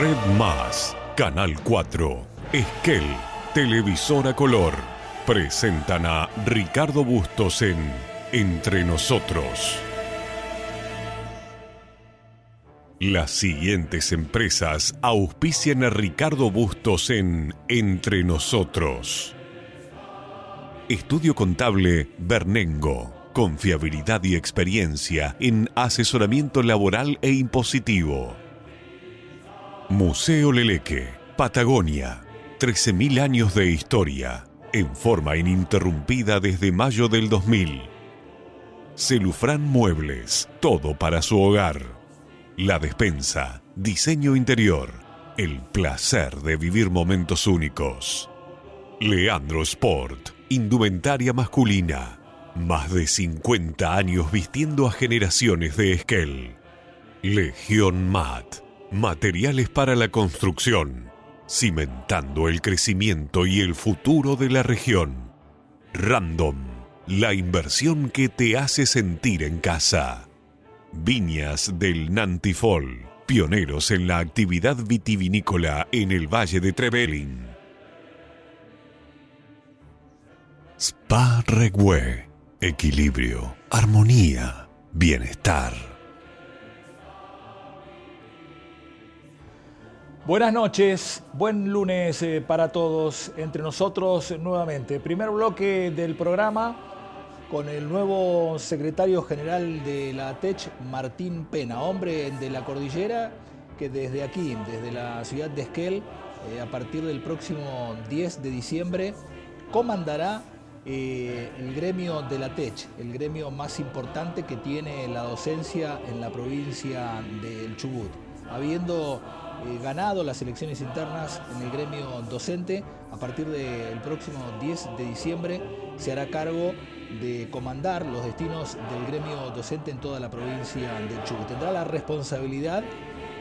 Red Más, Canal 4, Esquel, Televisora Color, presentan a Ricardo Bustos en Entre Nosotros. Las siguientes empresas auspician a Ricardo Bustos en Entre Nosotros. Estudio Contable Bernengo. Confiabilidad y experiencia en asesoramiento laboral e impositivo. Museo Leleque, Patagonia. 13.000 años de historia, en forma ininterrumpida desde mayo del 2000. Celufrán Muebles, todo para su hogar. La Despensa, diseño interior, el placer de vivir momentos únicos. Leandro Sport, indumentaria masculina. Más de 50 años vistiendo a generaciones de Esquel. Legión Mat, materiales para la construcción, cimentando el crecimiento y el futuro de la región. Random, la inversión que te hace sentir en casa. Viñas del Nantifol, pioneros en la actividad vitivinícola en el Valle de Trevelin. Spa Regüe. Equilibrio, armonía, bienestar. Buenas noches, buen lunes para todos. Entre nosotros nuevamente. Primer bloque del programa con el nuevo secretario general de la ATECH, Martín Pena, hombre de la cordillera que desde aquí, desde la ciudad de Esquel, a partir del próximo 10 de diciembre, comandará el gremio de la ATECH, el gremio más importante que tiene la docencia en la provincia del Chubut. Habiendo ganado las elecciones internas en el gremio docente, a partir del próximo 10 de diciembre se hará cargo de comandar los destinos del gremio docente en toda la provincia del Chubut. Tendrá la responsabilidad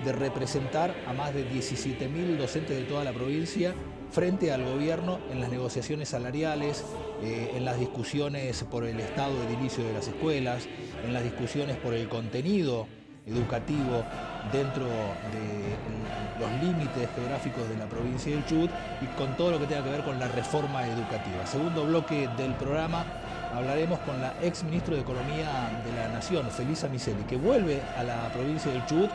de representar a más de 17.000 docentes de toda la provincia frente al gobierno en las negociaciones salariales, en las discusiones por el estado de inicio de las escuelas, en las discusiones por el contenido educativo dentro de los límites geográficos de la provincia del Chubut y con todo lo que tenga que ver con la reforma educativa. Segundo bloque del programa, hablaremos con la ex ministra de Economía de la Nación, Felisa Miceli, que vuelve a la provincia del Chubut,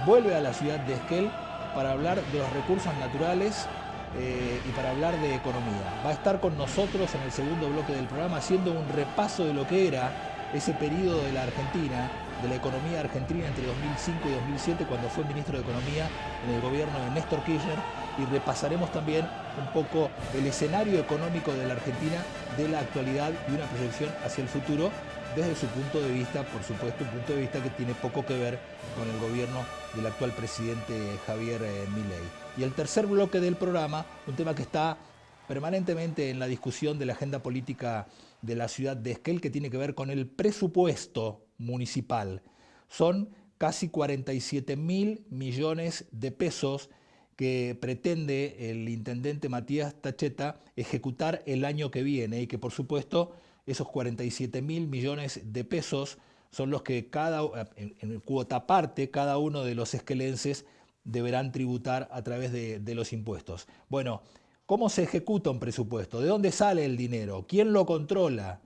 vuelve a la ciudad de Esquel para hablar de los recursos naturales y para hablar de economía. Va a estar con nosotros en el segundo bloque del programa haciendo un repaso de lo que era ese periodo de la Argentina, de la economía argentina entre 2005 y 2007, cuando fue ministro de Economía en el gobierno de Néstor Kirchner, y repasaremos también un poco el escenario económico de la Argentina, de la actualidad y una proyección hacia el futuro desde su punto de vista, por supuesto, un punto de vista que tiene poco que ver con el gobierno del actual presidente Javier Milei. Y el tercer bloque del programa, un tema que está permanentemente en la discusión de la agenda política de la ciudad de Esquel, que tiene que ver con el presupuesto municipal. Son casi 47.000 millones de pesos que pretende el intendente Matías Tacheta ejecutar el año que viene y que, por supuesto, esos 47.000 millones de pesos son los que en cuota parte cada uno de los esquelenses deberán tributar a través de los impuestos. Bueno, ¿cómo se ejecuta un presupuesto? ¿De dónde sale el dinero? ¿Quién lo controla?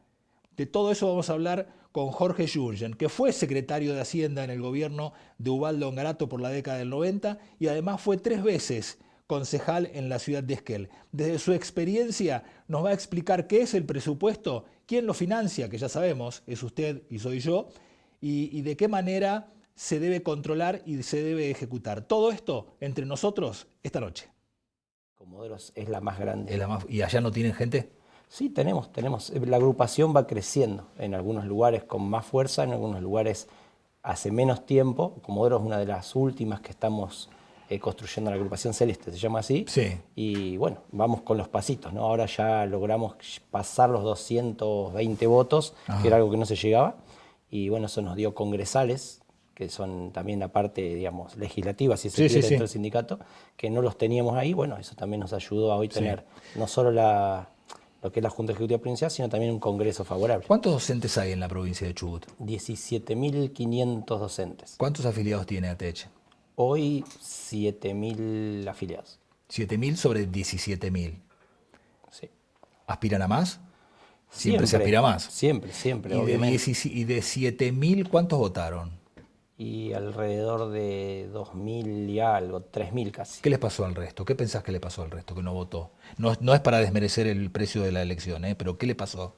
De todo eso vamos a hablar con Jorge Jürgen, que fue secretario de Hacienda en el gobierno de Ubaldo Ongarato por la década del 90 y además fue 3 veces concejal en la ciudad de Esquel. Desde su experiencia nos va a explicar qué es el presupuesto, quién lo financia, que ya sabemos, es usted y soy yo, y de qué manera se debe controlar y se debe ejecutar. Todo esto entre nosotros esta noche. Comoderos es la más grande. ¿Y allá no tienen gente? Sí, tenemos. La agrupación va creciendo, en algunos lugares con más fuerza, en algunos lugares hace menos tiempo. Comoderos es una de las últimas que estamos construyendo, la agrupación Celeste, se llama así. Sí. Y bueno, vamos con los pasitos, ¿no? Ahora ya logramos pasar los 220 votos, que era algo que no se llegaba. Y bueno, eso nos dio congresales, que son también la parte, digamos, legislativa, si se quiere, dentro del sindicato, que no los teníamos ahí. Bueno, eso también nos ayudó a hoy tener no solo lo que es la Junta Ejecutiva Provincial, sino también un congreso favorable. ¿Cuántos docentes hay en la provincia de Chubut? 17.500 docentes. ¿Cuántos afiliados tiene ATECH? Hoy 7.000 afiliados. 7.000 sobre 17.000. Sí. ¿Aspiran a más? Siempre se aspira a más. Siempre, obviamente. Y de 7.000, ¿cuántos votaron? Y alrededor de 2.000 y algo, 3.000 casi. ¿Qué les pasó al resto? ¿Qué pensás que le pasó al resto que no votó? No es para desmerecer el precio de la elección, pero ¿qué le pasó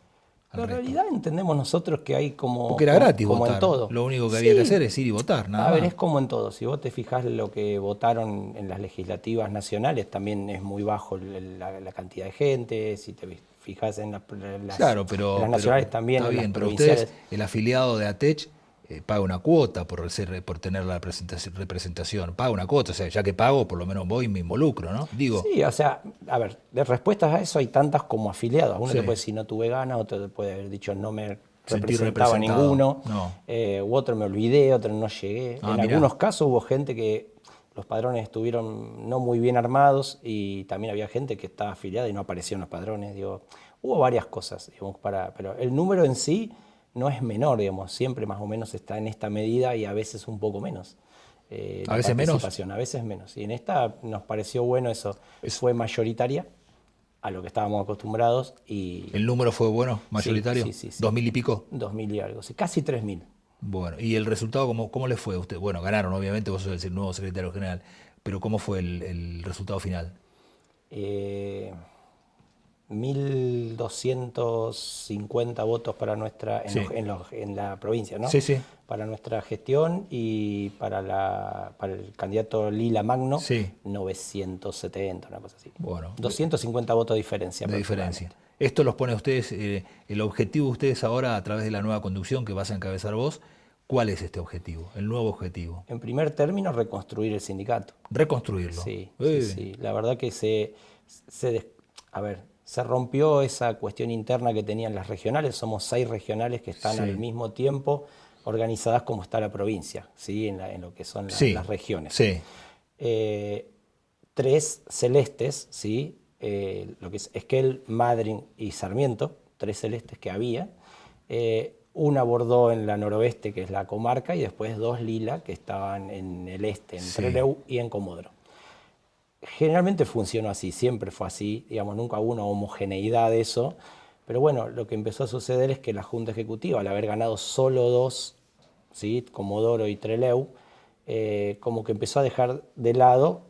al En resto? realidad entendemos nosotros que hay Porque era gratis como votar. en todo. Lo único que había que hacer es ir y votar, nada A ver, más. es como en todo. Si vos te fijás lo que votaron en las legislativas nacionales, también es muy bajo la cantidad de gente. Si te fijás en Claro, en las nacionales también, está en las bien, pero provinciales. ustedes, el afiliado de ATECH, paga una cuota por tener la representación, paga una cuota, o sea, ya que pago, por lo menos voy y me involucro, ¿no? Digo, Sí, o sea, a ver, de respuestas a eso hay tantas como afiliados. Uno Sí. te puede decir no tuve ganas, otro te puede haber dicho no me Sentí representaba representado. ninguno, No. U otro me olvidé, otro no llegué. Ah, En mirá. algunos casos hubo gente que los padrones estuvieron no muy bien armados y también había gente que estaba afiliada y no apareció en los padrones. Digo, hubo varias cosas, digamos, pero el número en sí no es menor, digamos, siempre más o menos está en esta medida y a veces un poco menos. ¿A veces menos? Participación, a veces menos. Y en esta nos pareció bueno eso. Fue mayoritaria a lo que estábamos acostumbrados y ¿El número fue bueno, mayoritario? sí. 2.000 y pico. 2.000 y algo, sí, casi 3.000. Bueno, ¿y el resultado cómo le fue a usted? Bueno, ganaron, obviamente, vos sos el nuevo secretario general, pero ¿cómo fue el resultado final? 1.250 votos para nuestra, Sí. en la provincia, ¿no? Sí, sí. Para nuestra gestión y para el candidato Lila Magno, Sí. 970, una cosa así. Bueno. 250 votos de diferencia. De diferencia. Esto los pone a ustedes, el objetivo de ustedes ahora a través de la nueva conducción que vas a encabezar vos, ¿cuál es este objetivo, el nuevo objetivo? En primer término, reconstruir el sindicato. Reconstruirlo. Sí. La verdad que se rompió esa cuestión interna que tenían las regionales. Somos 6 regionales que están Sí. al mismo tiempo organizadas como está la provincia, ¿sí? en lo que son las regiones. Sí. 3 celestes, ¿sí? Lo que es Esquel, Madryn y Sarmiento, 3 celestes que había. Una Bordeaux en la noroeste, que es la comarca, y después 2 lila que estaban en el este, en Trelew y en Comodoro. Generalmente funcionó así, siempre fue así, digamos, nunca hubo una homogeneidad de eso, pero bueno, lo que empezó a suceder es que la Junta Ejecutiva, al haber ganado solo 2, ¿sí? Comodoro y Trelew, como que empezó a dejar de lado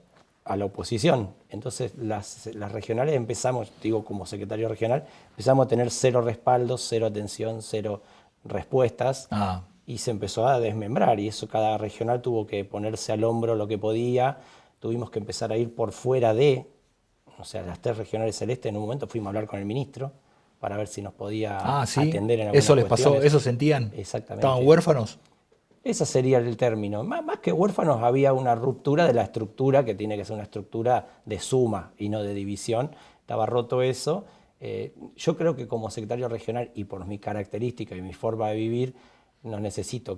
a la oposición. Entonces las regionales empezamos, digo como secretario regional, empezamos a tener 0 respaldos, 0 atención, 0 respuestas, y se empezó a desmembrar, y eso cada regional tuvo que ponerse al hombro lo que podía. Tuvimos que empezar a ir por fuera o sea, las 3 regionales celestes. En un momento fuimos a hablar con el ministro para ver si nos podía atender en algunas ¿Eso les cuestiones. pasó? ¿Eso sentían? Exactamente. ¿Estaban huérfanos? Ese sería el término. Más que huérfanos, había una ruptura de la estructura, que tiene que ser una estructura de suma y no de división. Estaba roto eso. Yo creo que como secretario regional y por mi característica y mi forma de vivir, no necesito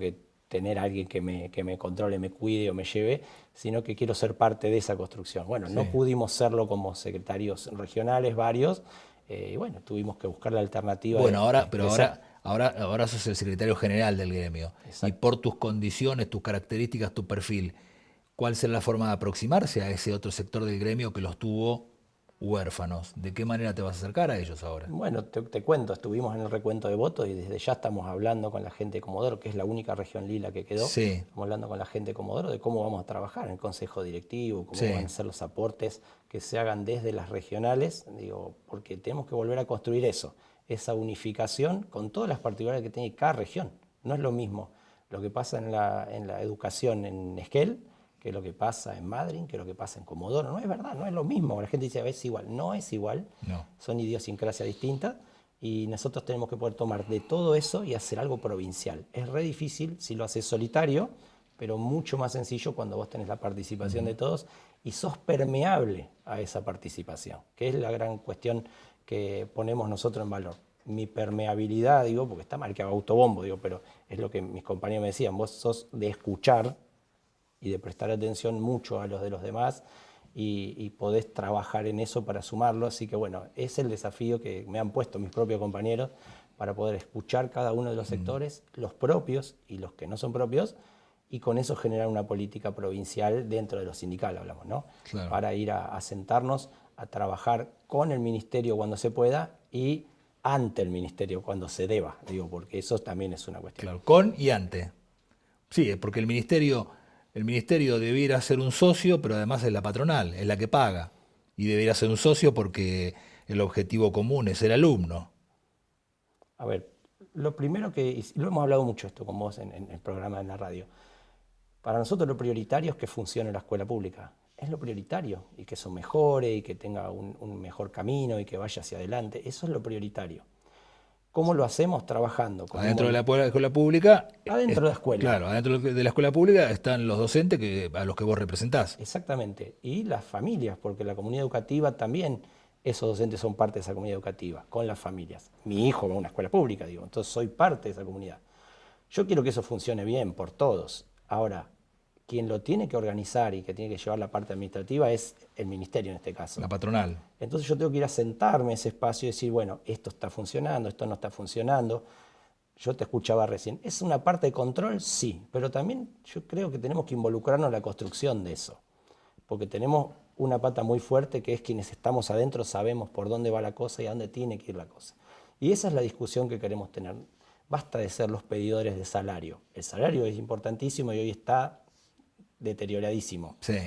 tener a alguien que me controle, me cuide o me lleve, sino que quiero ser parte de esa construcción. Bueno, no pudimos serlo como secretarios regionales, varios, y bueno, tuvimos que buscar la alternativa. Bueno, ahora sos el secretario general del gremio. Exacto. Y por tus condiciones, tus características, tu perfil, ¿cuál será la forma de aproximarse a ese otro sector del gremio que los tuvo huérfanos? ¿De qué manera te vas a acercar a ellos ahora? Bueno, te cuento, estuvimos en el recuento de votos y desde ya estamos hablando con la gente de Comodoro, que es la única región lila que quedó. Sí. Estamos hablando con la gente de Comodoro de cómo vamos a trabajar en el consejo directivo, cómo van a ser los aportes que se hagan desde las regionales, porque tenemos que volver a construir eso, esa unificación con todas las particularidades que tiene cada región. No es lo mismo lo que pasa en la educación en Esquel, que lo que pasa en Madryn, que lo que pasa en Comodoro. No es verdad, no es lo mismo. La gente dice, a veces es igual. No es igual, No. Son idiosincrasias distintas y nosotros tenemos que poder tomar de todo eso y hacer algo provincial. Es re difícil si lo haces solitario, pero mucho más sencillo cuando vos tenés la participación de todos y sos permeable a esa participación, que es la gran cuestión que ponemos nosotros en valor. Mi permeabilidad, porque está mal que haga autobombo, pero es lo que mis compañeros me decían, vos sos de escuchar y de prestar atención mucho a los de los demás y podés trabajar en eso para sumarlo. Así que bueno, es el desafío que me han puesto mis propios compañeros para poder escuchar cada uno de los sectores, los propios y los que no son propios, y con eso generar una política provincial dentro de lo sindical, hablamos, ¿no? Claro. Para ir a sentarnos, a trabajar con el ministerio cuando se pueda y ante el ministerio cuando se deba, digo, porque eso también es una cuestión. Claro, con y ante. Sí, porque el ministerio debiera ser un socio, pero además es la patronal, es la que paga. Y debería ser un socio porque el objetivo común es el alumno. A ver, lo primero y lo hemos hablado mucho esto con vos en el programa en la radio, para nosotros lo prioritario es que funcione la escuela pública. Es lo prioritario, y que eso mejore, y que tenga un mejor camino, y que vaya hacia adelante. Eso es lo prioritario. ¿Cómo lo hacemos? Trabajando. Adentro de la escuela pública, Adentro de la escuela. claro, adentro de la escuela pública están los docentes a los que vos representás. Exactamente. Y las familias, porque la comunidad educativa también, esos docentes son parte de esa comunidad educativa, con las familias. Mi hijo va a una escuela pública, digo, entonces soy parte de esa comunidad. Yo quiero que eso funcione bien por todos. Ahora, quien lo tiene que organizar y que tiene que llevar la parte administrativa es el ministerio en este caso. La patronal. Entonces yo tengo que ir a sentarme a ese espacio y decir, bueno, esto está funcionando, esto no está funcionando. Yo te escuchaba recién. ¿Es una parte de control? Sí, pero también yo creo que tenemos que involucrarnos en la construcción de eso. Porque tenemos una pata muy fuerte que es quienes estamos adentro sabemos por dónde va la cosa y a dónde tiene que ir la cosa. Y esa es la discusión que queremos tener. Basta de ser los pedidores de salario. El salario es importantísimo y hoy está deterioradísimo. Sí.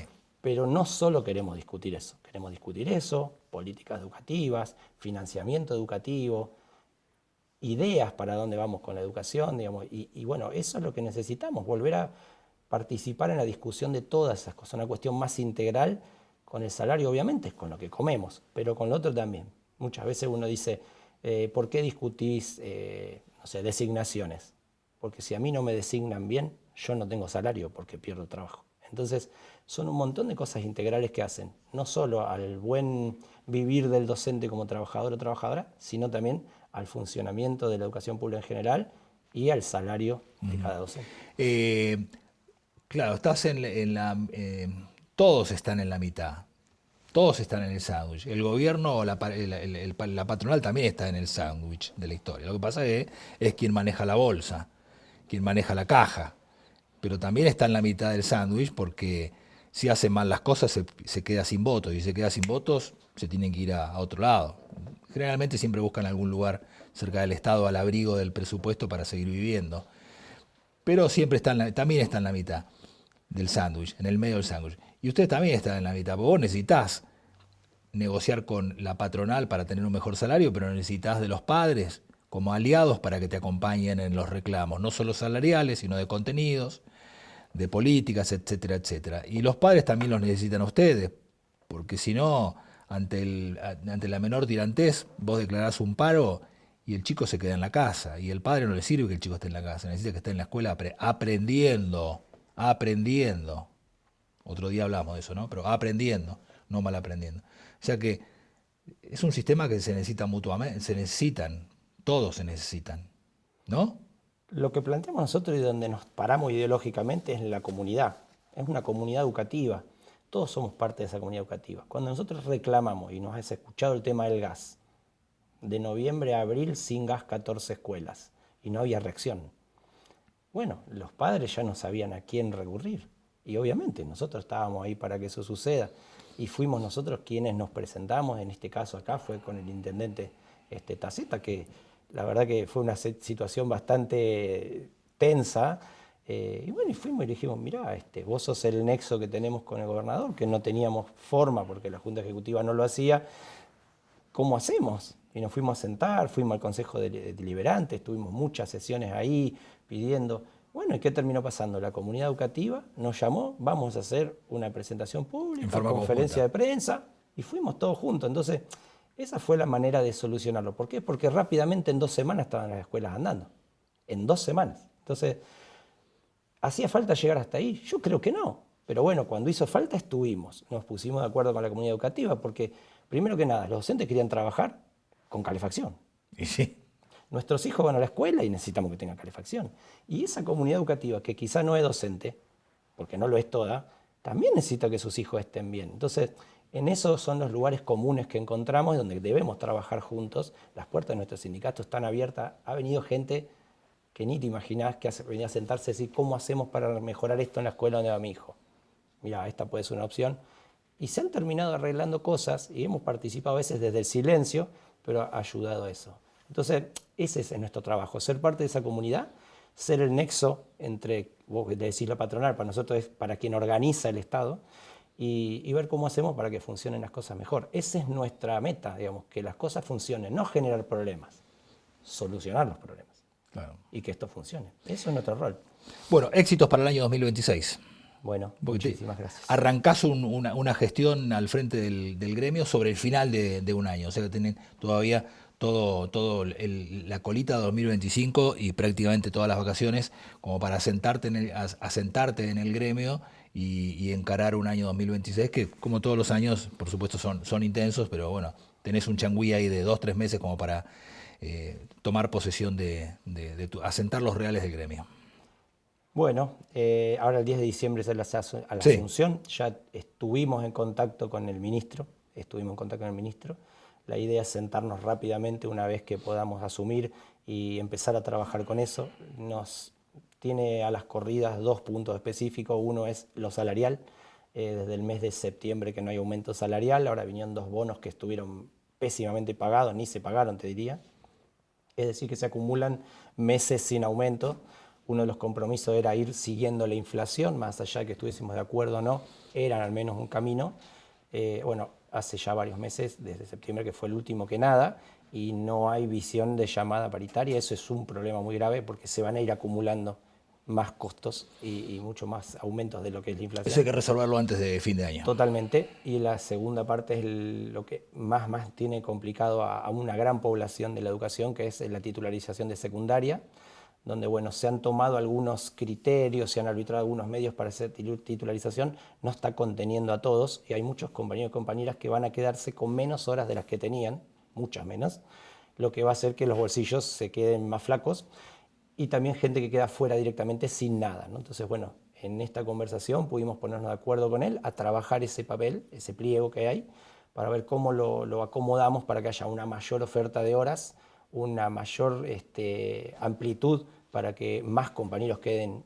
Pero no solo queremos discutir eso, políticas educativas, financiamiento educativo, ideas para dónde vamos con la educación, digamos, y bueno, eso es lo que necesitamos, volver a participar en la discusión de todas esas cosas, una cuestión más integral. Con el salario obviamente es con lo que comemos, pero con lo otro también. Muchas veces uno dice, ¿por qué discutís, no sé, designaciones? Porque si a mí no me designan bien, yo no tengo salario porque pierdo trabajo. Entonces, son un montón de cosas integrales que hacen, no solo al buen vivir del docente como trabajador o trabajadora, sino también al funcionamiento de la educación pública en general y al salario de cada docente. Claro, estás todos están en la mitad. Todos están en el sándwich. El gobierno o la patronal también está en el sándwich de la historia. Lo que pasa es quien maneja la bolsa, quien maneja la caja. Pero también está en la mitad del sándwich porque si hace mal las cosas se queda sin votos. Y si se queda sin votos, se tienen que ir a otro lado. Generalmente siempre buscan algún lugar cerca del Estado al abrigo del presupuesto para seguir viviendo. Pero siempre también está en la mitad del sándwich, en el medio del sándwich. Y ustedes también están en la mitad, porque vos necesitas negociar con la patronal para tener un mejor salario, pero necesitas de los padres como aliados para que te acompañen en los reclamos, no solo salariales, sino de contenidos, de políticas, etcétera, etcétera. Y los padres también los necesitan a ustedes, porque si no, ante la menor tirantez, vos declarás un paro y el chico se queda en la casa. Y el padre no le sirve que el chico esté en la casa, necesita que esté en la escuela aprendiendo. Otro día hablamos de eso, ¿no? Pero aprendiendo, no mal aprendiendo. O sea que es un sistema que se necesita mutuamente, todos se necesitan, ¿no? Lo que planteamos nosotros y donde nos paramos ideológicamente es la comunidad. Es una comunidad educativa. Todos somos parte de esa comunidad educativa. Cuando nosotros reclamamos, y nos has escuchado el tema del gas, de noviembre a abril sin gas 14 escuelas, y no había reacción. Bueno, los padres ya no sabían a quién recurrir. Y obviamente nosotros estábamos ahí para que eso suceda. Y fuimos nosotros quienes nos presentamos, en este caso acá fue con el intendente Taceta, que la verdad que fue una situación bastante tensa. Y bueno, y fuimos y le dijimos, mirá, vos sos el nexo que tenemos con el gobernador, que no teníamos forma porque la Junta Ejecutiva no lo hacía. ¿Cómo hacemos? Y nos fuimos a sentar, fuimos al Consejo Deliberante, estuvimos muchas sesiones ahí pidiendo. Bueno, ¿y qué terminó pasando? La comunidad educativa nos llamó, vamos a hacer una presentación pública, una conferencia de prensa, y fuimos todos juntos. Entonces, esa fue la manera de solucionarlo. ¿Por qué? Porque rápidamente en 2 semanas estaban las escuelas andando. En 2 semanas. Entonces, ¿hacía falta llegar hasta ahí? Yo creo que no. Pero bueno, cuando hizo falta estuvimos. Nos pusimos de acuerdo con la comunidad educativa porque, primero que nada, los docentes querían trabajar con calefacción. Y sí. Nuestros hijos van a la escuela y necesitamos que tengan calefacción. Y esa comunidad educativa, que quizá no es docente, porque no lo es toda, también necesita que sus hijos estén bien. Entonces, en esos son los lugares comunes que encontramos donde debemos trabajar juntos. Las puertas de nuestro sindicato están abiertas. Ha venido gente que ni te imaginás, que venía a sentarse y decir, ¿cómo hacemos para mejorar esto en la escuela donde va mi hijo? Mira, esta puede ser una opción. Y se han terminado arreglando cosas y hemos participado a veces desde el silencio, pero ha ayudado a eso. Entonces, ese es nuestro trabajo, ser parte de esa comunidad, ser el nexo entre, vos decís la patronal, para nosotros es para quien organiza el Estado, y ver cómo hacemos para que funcionen las cosas mejor. Esa es nuestra meta, digamos, que las cosas funcionen, no generar problemas, solucionar los problemas. Claro. Y que esto funcione. Eso es nuestro rol. Bueno, éxitos para el año 2026. Bueno, muchísimas gracias. Arrancás una gestión al frente del gremio sobre el final de un año, o sea que tienen todavía la colita de 2025 y prácticamente todas las vacaciones como para asentarte en el gremio y encarar un año 2026 que, como todos los años, por supuesto son intensos, pero bueno, tenés un changüí ahí de 2-3 meses como para tomar posesión asentar los reales del gremio. Bueno, ahora el 10 de diciembre es a la Asunción, ya estuvimos en contacto con el ministro, La idea es sentarnos rápidamente una vez que podamos asumir y empezar a trabajar con eso. Nos tiene a las corridas 2 puntos específicos. Uno es lo salarial. Desde el mes de septiembre que no hay aumento salarial. Ahora vinieron 2 bonos que estuvieron pésimamente pagados, ni se pagaron, te diría. Es decir, que se acumulan meses sin aumento. Uno de los compromisos era ir siguiendo la inflación, más allá de que estuviésemos de acuerdo o no, eran al menos un camino. Bueno, hace ya varios meses, desde septiembre, que fue el último que nada, y no hay visión de llamada paritaria. Eso es un problema muy grave porque se van a ir acumulando más costos y mucho más aumentos de lo que es la inflación. Eso hay que resolverlo antes de fin de año. Totalmente. Y la segunda parte es lo que más tiene complicado a una gran población de la educación, que es la titularización de secundaria, donde bueno, se han tomado algunos criterios, se han arbitrado algunos medios para hacer titularización, no está conteniendo a todos y hay muchos compañeros y compañeras que van a quedarse con menos horas de las que tenían, muchas menos, lo que va a hacer que los bolsillos se queden más flacos y también gente que queda fuera directamente sin nada, ¿no? Entonces, bueno, en esta conversación pudimos ponernos de acuerdo con él a trabajar ese papel, ese pliego que hay, para ver cómo lo acomodamos para que haya una mayor oferta de horas, una mayor amplitud para que más compañeros queden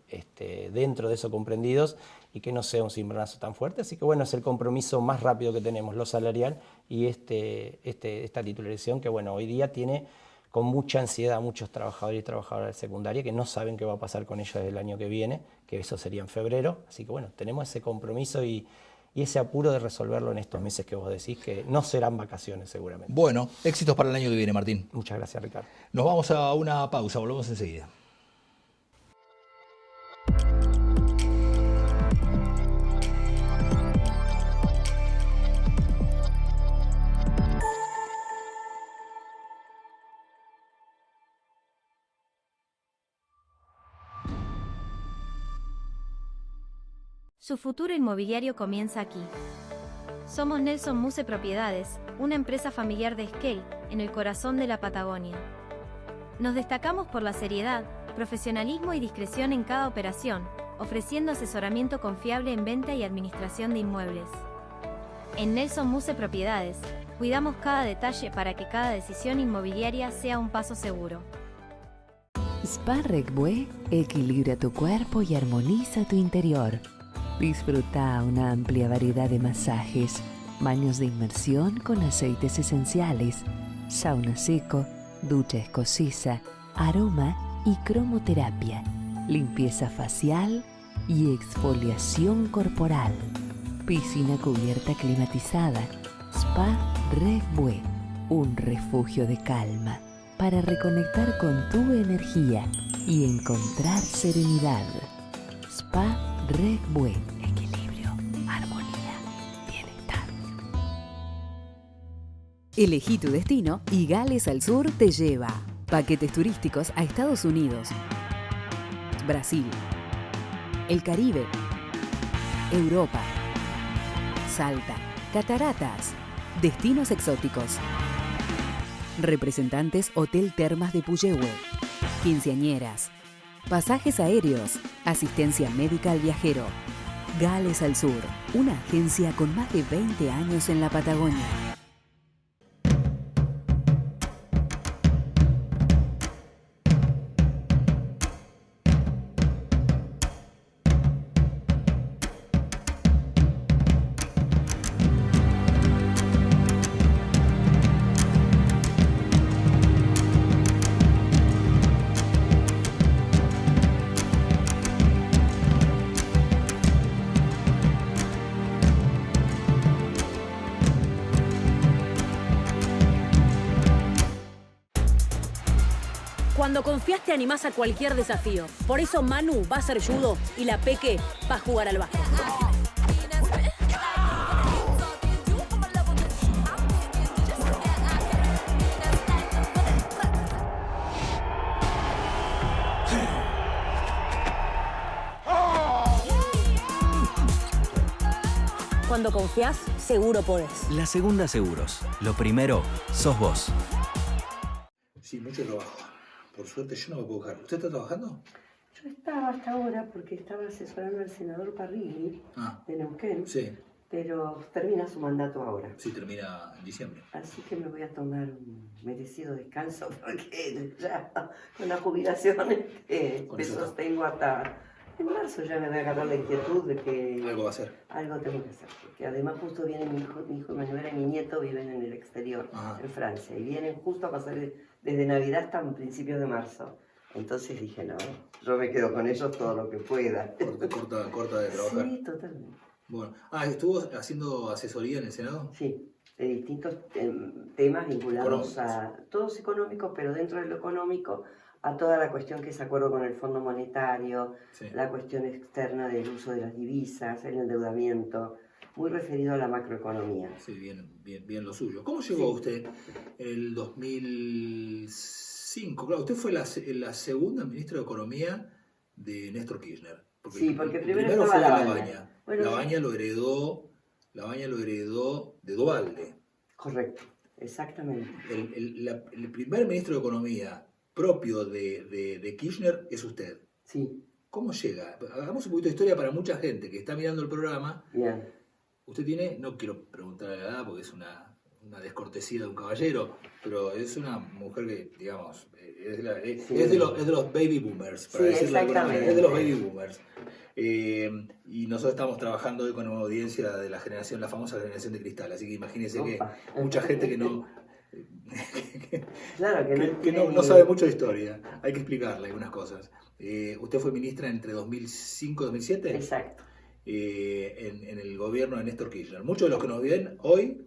dentro de eso comprendidos y que no sea un cimbronazo tan fuerte. Así que bueno, es el compromiso más rápido que tenemos, lo salarial y esta titularización que bueno, hoy día tiene con mucha ansiedad a muchos trabajadores y trabajadoras de secundaria que no saben qué va a pasar con ellos el año que viene, que eso sería en febrero. Así que bueno, tenemos ese compromiso y ese apuro de resolverlo en estos meses que vos decís, que no serán vacaciones seguramente. Bueno, éxitos para el año que viene, Martín. Muchas gracias, Ricardo. Nos vamos a una pausa, volvemos enseguida. Su futuro inmobiliario comienza aquí. Somos Nelson Muse Propiedades, una empresa familiar de Esquel, en el corazón de la Patagonia. Nos destacamos por la seriedad, profesionalismo y discreción en cada operación, ofreciendo asesoramiento confiable en venta y administración de inmuebles. En Nelson Muse Propiedades, cuidamos cada detalle para que cada decisión inmobiliaria sea un paso seguro. Spa Regbue equilibra tu cuerpo y armoniza tu interior. Disfruta una amplia variedad de masajes, baños de inmersión con aceites esenciales, sauna seco, ducha escocesa, aroma y cromoterapia, limpieza facial y exfoliación corporal. Piscina cubierta climatizada. Spa Regbue, un refugio de calma para reconectar con tu energía y encontrar serenidad. Spa Regbue, equilibrio, armonía, bienestar. Elegí tu destino y Gales al Sur te lleva. Paquetes turísticos a Estados Unidos, Brasil, el Caribe, Europa, Salta, cataratas, destinos exóticos. Representantes Hotel Termas de Puyehue, quinceañeras, pasajes aéreos, asistencia médica al viajero. Gales al Sur, una agencia con más de 20 años en la Patagonia. Cuando confías te animás a cualquier desafío. Por eso Manu va a ser judo y la Peque va a jugar al básquet. Cuando confías, seguro podés. La Segunda Seguros. Lo primero, sos vos. Sí, mucho trabajo. Por suerte yo no me puedo quejar. ¿Usted está trabajando? Yo estaba hasta ahora porque estaba asesorando al senador Parrilli de Neuquén, Sí. pero termina su mandato ahora. Sí, termina en diciembre. Así que me voy a tomar un merecido descanso porque ya con la jubilación me sostengo hasta... En marzo ya me voy a agarrar la inquietud de que... Algo va a hacer. Algo tengo que hacer. Porque además justo viene mi hijo, mi nuera y mi nieto viven en el exterior, en Francia. Y vienen justo a pasar desde Navidad hasta principios de marzo. Entonces dije, no, yo me quedo con ellos todo lo que pueda. Corta de trabajar. Sí, totalmente. Bueno. ¿Estuvo haciendo asesoría en el Senado? Sí, de distintos temas vinculados a... Todos económicos, pero dentro de lo económico... a toda la cuestión que es acuerdo con el Fondo Monetario, la cuestión externa del uso de las divisas, el endeudamiento, muy referido a la macroeconomía. Sí, bien lo suyo. ¿Cómo llegó usted en el 2005? Claro, usted fue la segunda ministra de Economía de Néstor Kirchner. Porque primero fue estaba Labaña. Bueno, Labaña lo heredó de Duhalde. Correcto, exactamente. El primer ministro de Economía propio de Kirchner es usted. Sí. ¿Cómo llega? Hagamos un poquito de historia para mucha gente que está mirando el programa. Bien. Usted tiene, no quiero preguntarle la edad porque es una descortesía de un caballero, pero es una mujer que, digamos, es de los baby boomers, para decirlo de alguna manera. Es de los baby boomers. Y nosotros estamos trabajando hoy con una audiencia de la famosa generación de cristal, así que imagínense que mucha gente que no... Claro, que no sabe mucho de historia, hay que explicarle algunas cosas. Usted fue ministra entre 2005 y 2007. Exacto. En el gobierno de Néstor Kirchner. Muchos de los que nos ven hoy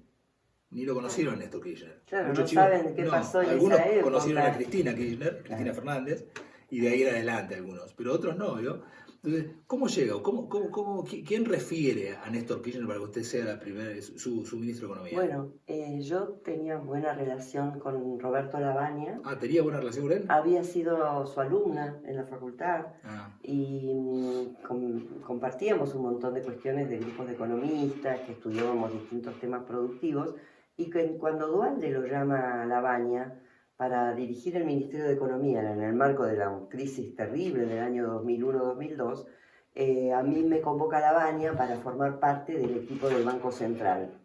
ni lo conocieron a Néstor Kirchner. Claro, muchos no chicos, saben qué pasó en algunos esa época. conocieron a Cristina Kirchner, Cristina Fernández, y de ahí en adelante algunos, pero otros no, ¿vio? Entonces, ¿cómo llega? ¿Quién refiere a Néstor Kirchner para que usted sea su ministro de Economía? Bueno, yo tenía buena relación con Roberto Labaña. ¿Tenía buena relación con él? Había sido su alumna en la facultad y compartíamos un montón de cuestiones de grupos de economistas que estudiábamos distintos temas productivos y que cuando Duhalde lo llama a Labaña para dirigir el Ministerio de Economía en el marco de la crisis terrible del año 2001-2002, a mí me convoca Labaña para formar parte del equipo del Banco Central.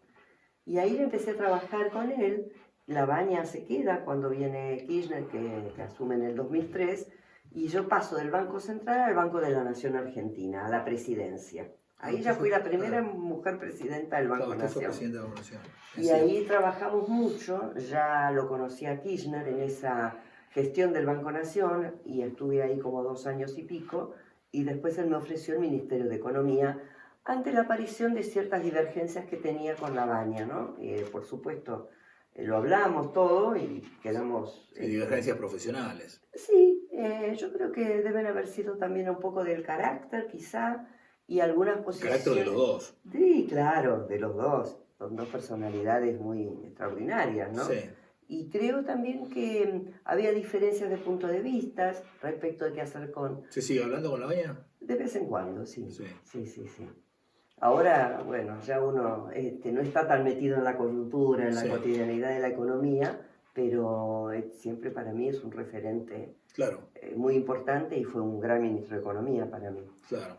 Y ahí empecé a trabajar con él. Labaña se queda cuando viene Kirchner, que asume en el 2003, y yo paso del Banco Central al Banco de la Nación Argentina, a la presidencia. Ahí ya fui la primera mujer presidenta del Banco Nación. Y ahí trabajamos mucho, ya lo conocí a Kirchner en esa gestión del Banco Nación y estuve ahí como 2 años y pico y después él me ofreció el Ministerio de Economía ante la aparición de ciertas divergencias que tenía con Labaña, ¿no? Por supuesto, lo hablamos todo y quedamos... divergencias profesionales. Sí, yo creo que deben haber sido también un poco del carácter quizá y algunas posiciones... ¿Carácter de los dos? Sí, claro, de los dos. Son 2 personalidades muy extraordinarias, ¿no? Sí. Y creo también que había diferencias de punto de vista respecto de qué hacer con... ¿Se sigue hablando con Labaña? De vez en cuando, sí. Sí. Ahora, bueno, ya uno no está tan metido en la coyuntura, en la cotidianidad de la economía, pero siempre para mí es un referente muy importante y fue un gran ministro de Economía para mí. Claro.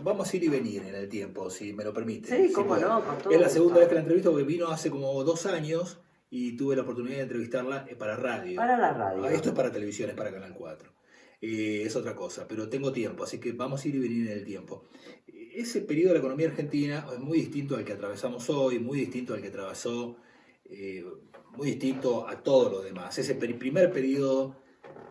Vamos a ir y venir en el tiempo, si me lo permite. Sí, cómo no, con todo. Es la segunda vez que la entrevisto porque vino hace como 2 años y tuve la oportunidad de entrevistarla para radio. Para la radio. Esto es para televisión, es para Canal 4. Es otra cosa, pero tengo tiempo, así que vamos a ir y venir en el tiempo. Ese periodo de la economía argentina es muy distinto al que atravesamos hoy, muy distinto al que atravesó, muy distinto a todo lo demás. Ese primer periodo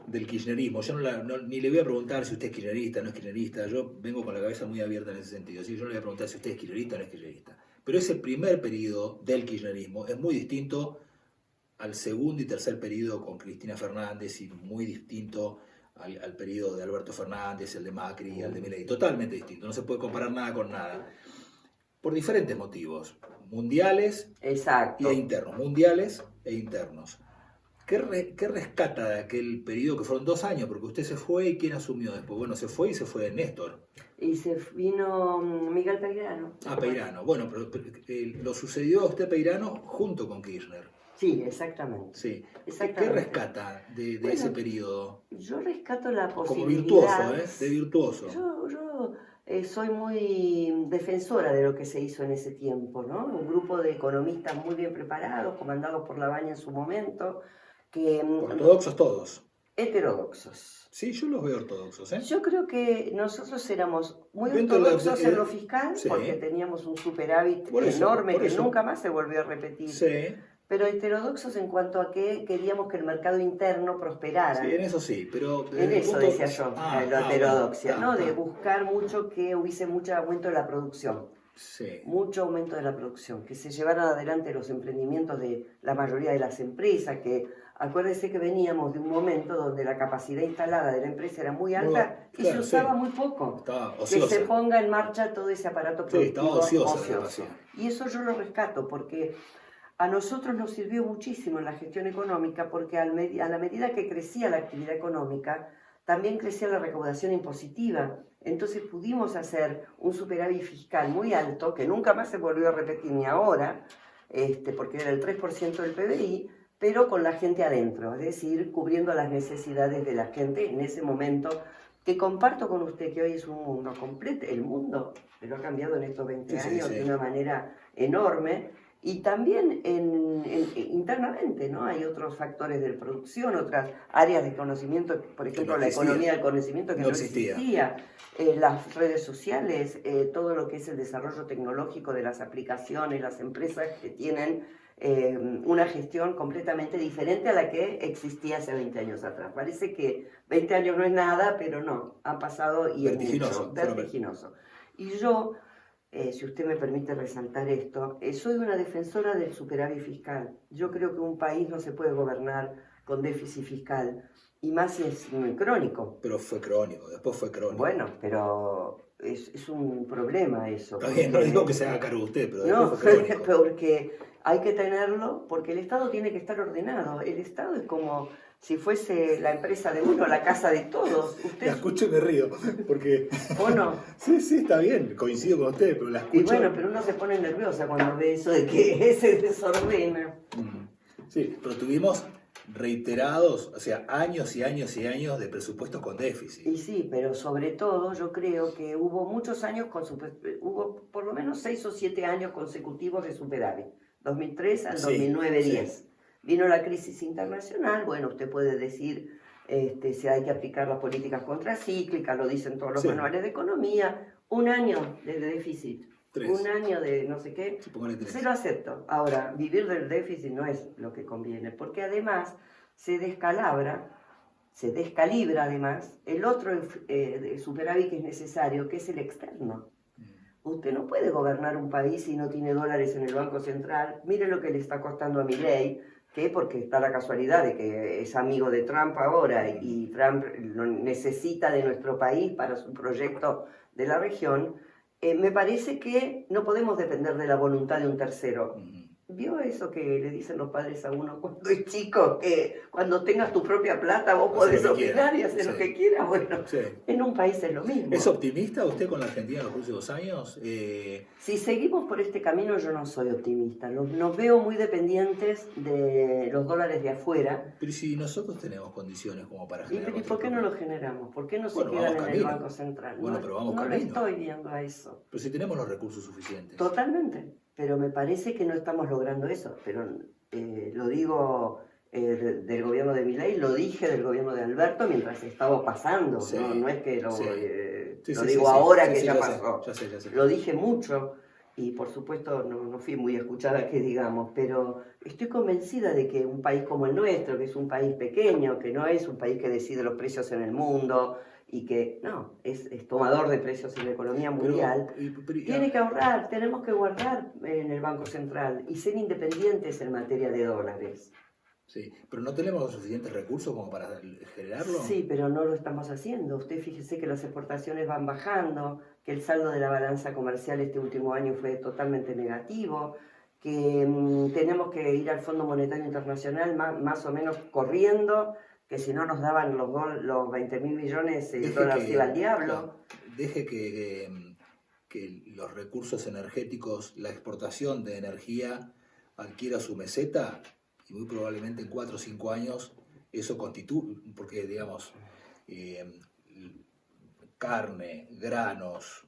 del kirchnerismo, yo ni le voy a preguntar si usted es kirchnerista o no es kirchnerista, yo vengo con la cabeza muy abierta en ese sentido, así que yo no le voy a preguntar si usted es kirchnerista o no es kirchnerista. Pero ese primer periodo del kirchnerismo es muy distinto al segundo y tercer periodo con Cristina Fernández y muy distinto al periodo de Alberto Fernández, el de Macri y el de Milei. Totalmente distinto, no se puede comparar nada con nada. Por diferentes motivos, mundiales e internos. Mundiales e internos. ¿Qué rescata de aquel periodo que fueron 2 años? Porque usted se fue y ¿quién asumió después? Bueno, se fue Néstor. Y se vino Miguel Peirano. Peirano. Bueno, pero lo sucedió a usted Peirano junto con Kirchner. Sí, exactamente. Sí. Exactamente. ¿Qué rescata de ese periodo? Yo rescato la posibilidad... Como virtuoso, ¿eh? De virtuoso. Yo soy muy defensora de lo que se hizo en ese tiempo, ¿no? Un grupo de economistas muy bien preparados, comandados por Lavagna en su momento, que... Ortodoxos todos. Heterodoxos. Sí, yo los veo ortodoxos, ¿eh? Yo creo que nosotros éramos muy ortodoxos en lo fiscal, sí, porque teníamos un superávit enorme que nunca más se volvió a repetir. Sí. Pero heterodoxos en cuanto a que queríamos que el mercado interno prosperara. Sí, en eso sí, pero... En eso decía yo, la heterodoxia, ¿no? De buscar mucho que hubiese mucho aumento de la producción. Sí. Mucho aumento de la producción, que se llevaran adelante los emprendimientos de la mayoría de las empresas, que acuérdese que veníamos de un momento donde la capacidad instalada de la empresa era muy alta y se usaba muy poco. Que se ponga en marcha todo ese aparato productivo ocioso. Y eso yo lo rescato porque a nosotros nos sirvió muchísimo en la gestión económica porque a la medida que crecía la actividad económica, también crecía la recaudación impositiva. Entonces pudimos hacer un superávit fiscal muy alto, que nunca más se volvió a repetir ni ahora, porque era el 3% del PBI, pero con la gente adentro, es decir, cubriendo las necesidades de la gente en ese momento, que comparto con usted que hoy es un mundo completo, el mundo lo ha cambiado en estos 20 años de una manera enorme, y también internamente, ¿no? Hay otros factores de producción, otras áreas de conocimiento, por ejemplo, la economía del conocimiento que no existía, las redes sociales, todo lo que es el desarrollo tecnológico de las aplicaciones, las empresas que tienen una gestión completamente diferente a la que existía hace 20 años atrás. Parece que 20 años no es nada, pero no, ha pasado y es mucho, vertiginoso. Y yo... si usted me permite resaltar esto, soy una defensora del superávit fiscal. Yo creo que un país no se puede gobernar con déficit fiscal, y más si es muy crónico. Pero fue crónico, después fue crónico. Bueno, pero es un problema eso. Está bien, no digo que se haga cargo usted, pero no, después fue crónico. Porque hay que tenerlo, porque el Estado tiene que estar ordenado. El Estado es como... si fuese la empresa de uno, la casa de todos. Usted... La escucho y me río, porque... ¿O no? Sí, está bien, coincido con usted, pero la escucho... Y bueno, pero uno se pone nerviosa cuando ve eso de que se desordena. Sí, pero tuvimos reiterados, o sea, años y años y años de presupuestos con déficit. Y sí, pero sobre todo yo creo que hubo muchos años, hubo por lo menos 6 o 7 años consecutivos de superávit. 2003 al 2009-10. Sí. Vino la crisis internacional, bueno, usted puede decir si hay que aplicar las políticas contracíclicas, lo dicen todos los manuales de economía, 1 año de déficit, 3. 1 año de no sé qué, se lo acepto. Ahora, vivir del déficit no es lo que conviene, porque además se descalibra además el otro superávit que es necesario, que es el externo. Usted no puede gobernar un país si no tiene dólares en el Banco Central. Mire lo que le está costando a Milei, que porque está la casualidad de que es amigo de Trump ahora y Trump lo necesita de nuestro país para su proyecto de la región, me parece que no podemos depender de la voluntad de un tercero. ¿Vio eso que le dicen los padres a uno cuando es chico? Que cuando tengas tu propia plata vos podés opinar y hacer lo que quieras. Bueno, en un país es lo mismo. ¿Es optimista usted con la Argentina en los próximos años? Si seguimos por este camino, yo no soy optimista. Nos veo muy dependientes de los dólares de afuera. Pero si nosotros tenemos condiciones como para generar... ¿Y por qué no los generamos? ¿Por qué no se quedan en el Banco Central? Bueno, pero vamos camino. No lo estoy viendo a eso. Pero si tenemos los recursos suficientes. Totalmente. Pero me parece que no estamos logrando eso. Pero lo digo del gobierno de Milei, lo dije del gobierno de Alberto mientras estaba pasando. No es que lo digo ahora que ya pasó. Ya sé. Lo dije mucho y por supuesto no fui muy escuchada, que digamos, pero estoy convencida de que un país como el nuestro, que es un país pequeño, que no es un país que decide los precios en el mundo, y que es tomador de precios en la economía mundial, tiene que ahorrar, tenemos que guardar en el Banco Central y ser independientes en materia de dólares. Sí, pero no tenemos los suficientes recursos como para generarlo. Sí, pero no lo estamos haciendo. Usted fíjese que las exportaciones van bajando, que el saldo de la balanza comercial este último año fue totalmente negativo, que tenemos que ir al Fondo Monetario Internacional más o menos corriendo, que si no nos daban los 20.000 millones, el dólar se iba al diablo. Deje que los recursos energéticos, la exportación de energía adquiera su meseta y muy probablemente en 4 o 5 años eso constituye, porque digamos, carne, granos,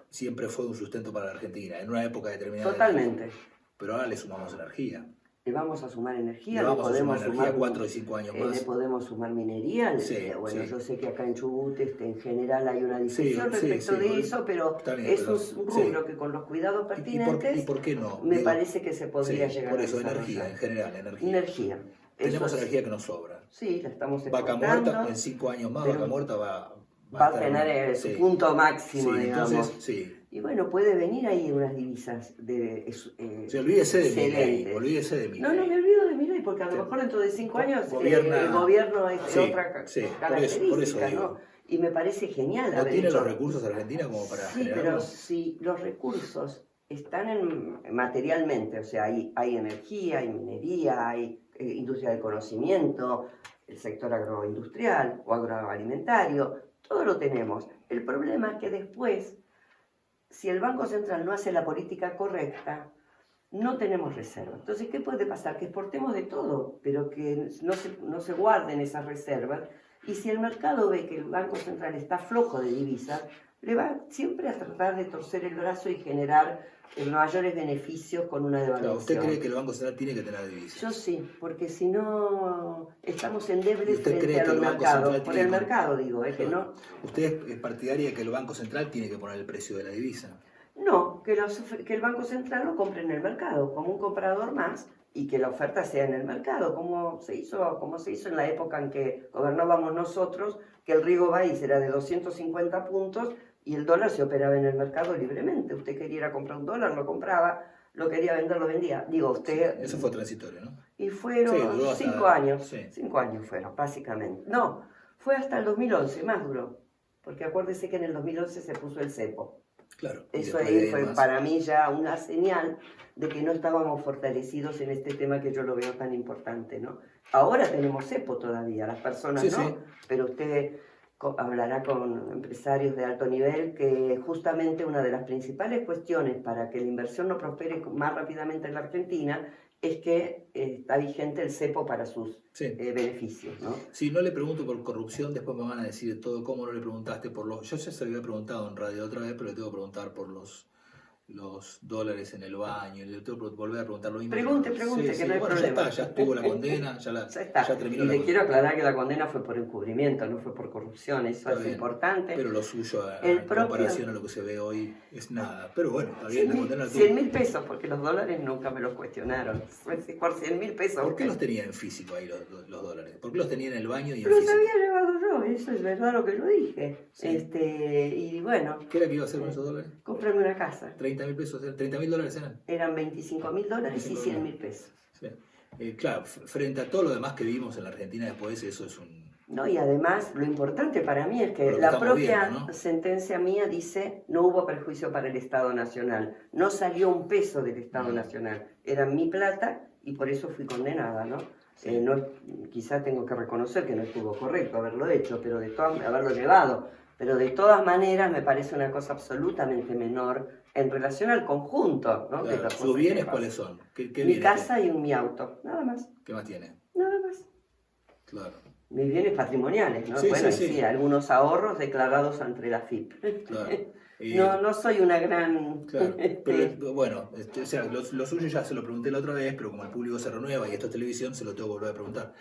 siempre fue un sustento para la Argentina, en una época determinada. Totalmente. Pero ahora le sumamos energía. Le vamos a sumar energía, le vamos podemos a sumar energía sumar 4 o 5 años más. Le podemos sumar minería. Sí, bueno, sí. Yo sé que acá en Chubut en general hay una discusión respecto de eso, pero bien, es un rubro que con los cuidados pertinentes ¿Y por qué no? me parece que se podría llegar por eso, a desarrollar. energía, en general, energía. Energía. Tenemos energía que nos sobra. Sí, la estamos Vaca exportando. Muerta, en 5 años más, Vaca Muerta va a tener su punto máximo, digamos. Entonces, y bueno, puede venir ahí unas divisas olvídese de excelentes. Olvídese de No me olvido de Milei, porque a lo mejor dentro de 5 años el gobierno es otra característica, ¿no? Y me parece genial. ¿No tiene los recursos Argentina como para generarlo? Pero si los recursos están materialmente, o sea, hay energía, hay minería, hay industria del conocimiento, el sector agroindustrial o agroalimentario, todo lo tenemos. El problema es que después, si el Banco Central no hace la política correcta, no tenemos reservas. Entonces, ¿qué puede pasar? Que exportemos de todo, pero que no se guarden esas reservas. Y si el mercado ve que el Banco Central está flojo de divisas, le va siempre a tratar de torcer el brazo y generar mayores beneficios con una devaluación. ¿Usted cree que el Banco Central tiene que tener divisas? Yo sí, porque si no estamos endebles frente a los mercados. Por el mercado digo, que no. ¿Usted es partidaria de que el Banco Central tiene que poner el precio de la divisa? No, que el Banco Central lo compre en el mercado, como un comprador más, y que la oferta sea en el mercado, como se hizo en la época en que gobernábamos nosotros, que el Rigo Báez era de 250 puntos y el dólar se operaba en el mercado libremente. Usted quería ir a comprar un dólar, lo compraba, lo quería vender, lo vendía. Digo, usted... Eso fue transitorio, ¿no? Y fueron 5 años, 5 años fueron, básicamente. No, fue hasta el 2011, más duró, porque acuérdese que en el 2011 se puso el cepo. Claro. Eso ahí fue para mí ya una señal de que no estábamos fortalecidos en este tema que yo lo veo tan importante, ¿no? Ahora tenemos cepo todavía, las personas no, pero usted hablará con empresarios de alto nivel que justamente una de las principales cuestiones para que la inversión no prospere más rápidamente en la Argentina es que está vigente el cepo para sus beneficios, ¿no? Si no le pregunto por corrupción, después me van a decir todo. ¿Cómo no le preguntaste por los...? Yo ya se lo había preguntado en radio otra vez, pero le tengo que preguntar por los dólares en el baño. Le tengo que volver a preguntar lo mismo. Pregunte, que no hay problema. Ya tuvo la condena, ya terminó. Y le quiero aclarar que la condena fue por encubrimiento, no fue por corrupción, eso es importante. Pero lo suyo, en comparación a lo que se ve hoy, es nada. Pero bueno, está bien, la condena... 100.000 pesos, porque los dólares nunca me los cuestionaron. Por 100.000 pesos. ¿Por qué los tenía en físico ahí los dólares? ¿Por qué los tenía en el baño y en físico? físico? Los había llevado yo, eso es verdad lo que yo dije. Sí. Y bueno... ¿Qué era que iba a hacer con esos dólares? Comprarme una casa. 30.000 pesos, 30.000 dólares eran. Eran 25.000 dólares y 100.000 pesos. Sí. Claro, frente a todo lo demás que vimos en la Argentina después, eso es un... No, y además lo importante para mí es que la propia sentencia mía dice no hubo perjuicio para el Estado Nacional, no salió un peso del Estado Nacional, era mi plata y por eso fui condenada, ¿no? Sí. Quizá tengo que reconocer que no estuvo correcto haberlo hecho, pero haberlo llevado, pero de todas maneras me parece una cosa absolutamente menor en relación al conjunto, ¿no? Claro. ¿Sus bienes cuáles son? ¿Qué mi casa y mi auto, nada más. ¿Qué más tiene? Nada más. Claro. Mis bienes patrimoniales, ¿no? Sí, bueno, sí, algunos ahorros declarados ante la FIP. Claro. No soy una gran... Claro, pero bueno, o sea, lo suyo ya se lo pregunté la otra vez, pero como el público se renueva y esto es televisión, se lo tengo que volver a preguntar.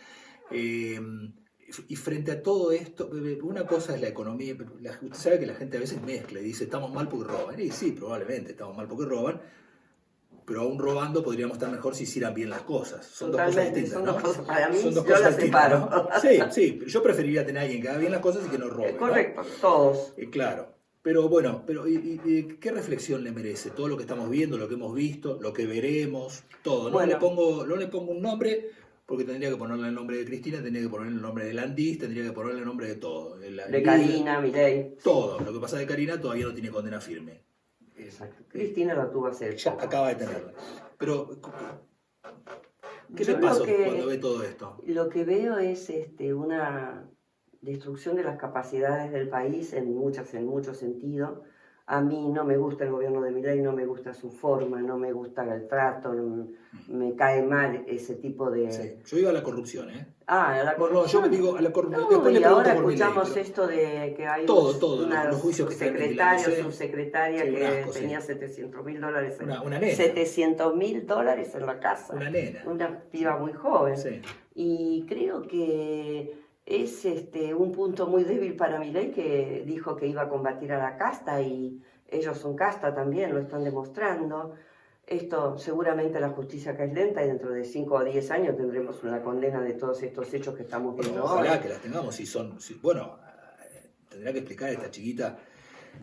Y frente a todo esto, una cosa es la economía, usted sabe que la gente a veces mezcla y dice, estamos mal porque roban. Y sí, probablemente estamos mal porque roban, pero aún robando podríamos estar mejor si hicieran bien las cosas. Son dos cosas distintas, son ¿no? dos cosas, para mí, son dos yo cosas las separo. ¿no? Sí, yo preferiría tener a alguien que haga bien las cosas y que no robe. Correcto, ¿no? Todos. Claro. Pero bueno, ¿y qué reflexión le merece? Todo lo que estamos viendo, lo que hemos visto, lo que veremos, todo. No le pongo un nombre Porque tendría que ponerle el nombre de Cristina, tendría que ponerle el nombre de Landis, tendría que ponerle el nombre de todo. De Karina, Milei. Todo. Lo que pasa es que Karina todavía no tiene condena firme. Exacto. Cristina la tuvo hace ya poco. acaba de tenerla. Pero, ¿qué Yo le pasó que, cuando ve todo esto? Lo que veo es una destrucción de las capacidades del país en muchos sentidos. A mí no me gusta el gobierno de Milei, no me gusta su forma, no me gusta el trato, me cae mal ese tipo de... Sí. Yo iba a la corrupción, ¿eh? Ah, a la corrupción. No, yo me digo a la corrupción. No, y ahora escuchamos esto de que hay los juicios que subsecretaria que tenía $700.000 una nena. $700.000 en la casa. Una nena. Una piba muy joven. Sí. Y creo que es un punto muy débil para Milei, que dijo que iba a combatir a la casta, y ellos son casta también, lo están demostrando. Esto seguramente la justicia acá es lenta, y dentro de 5 o 10 años tendremos una condena de todos estos hechos que estamos viendo ahora. Ojalá que las tengamos, bueno, tendrá que explicar a esta chiquita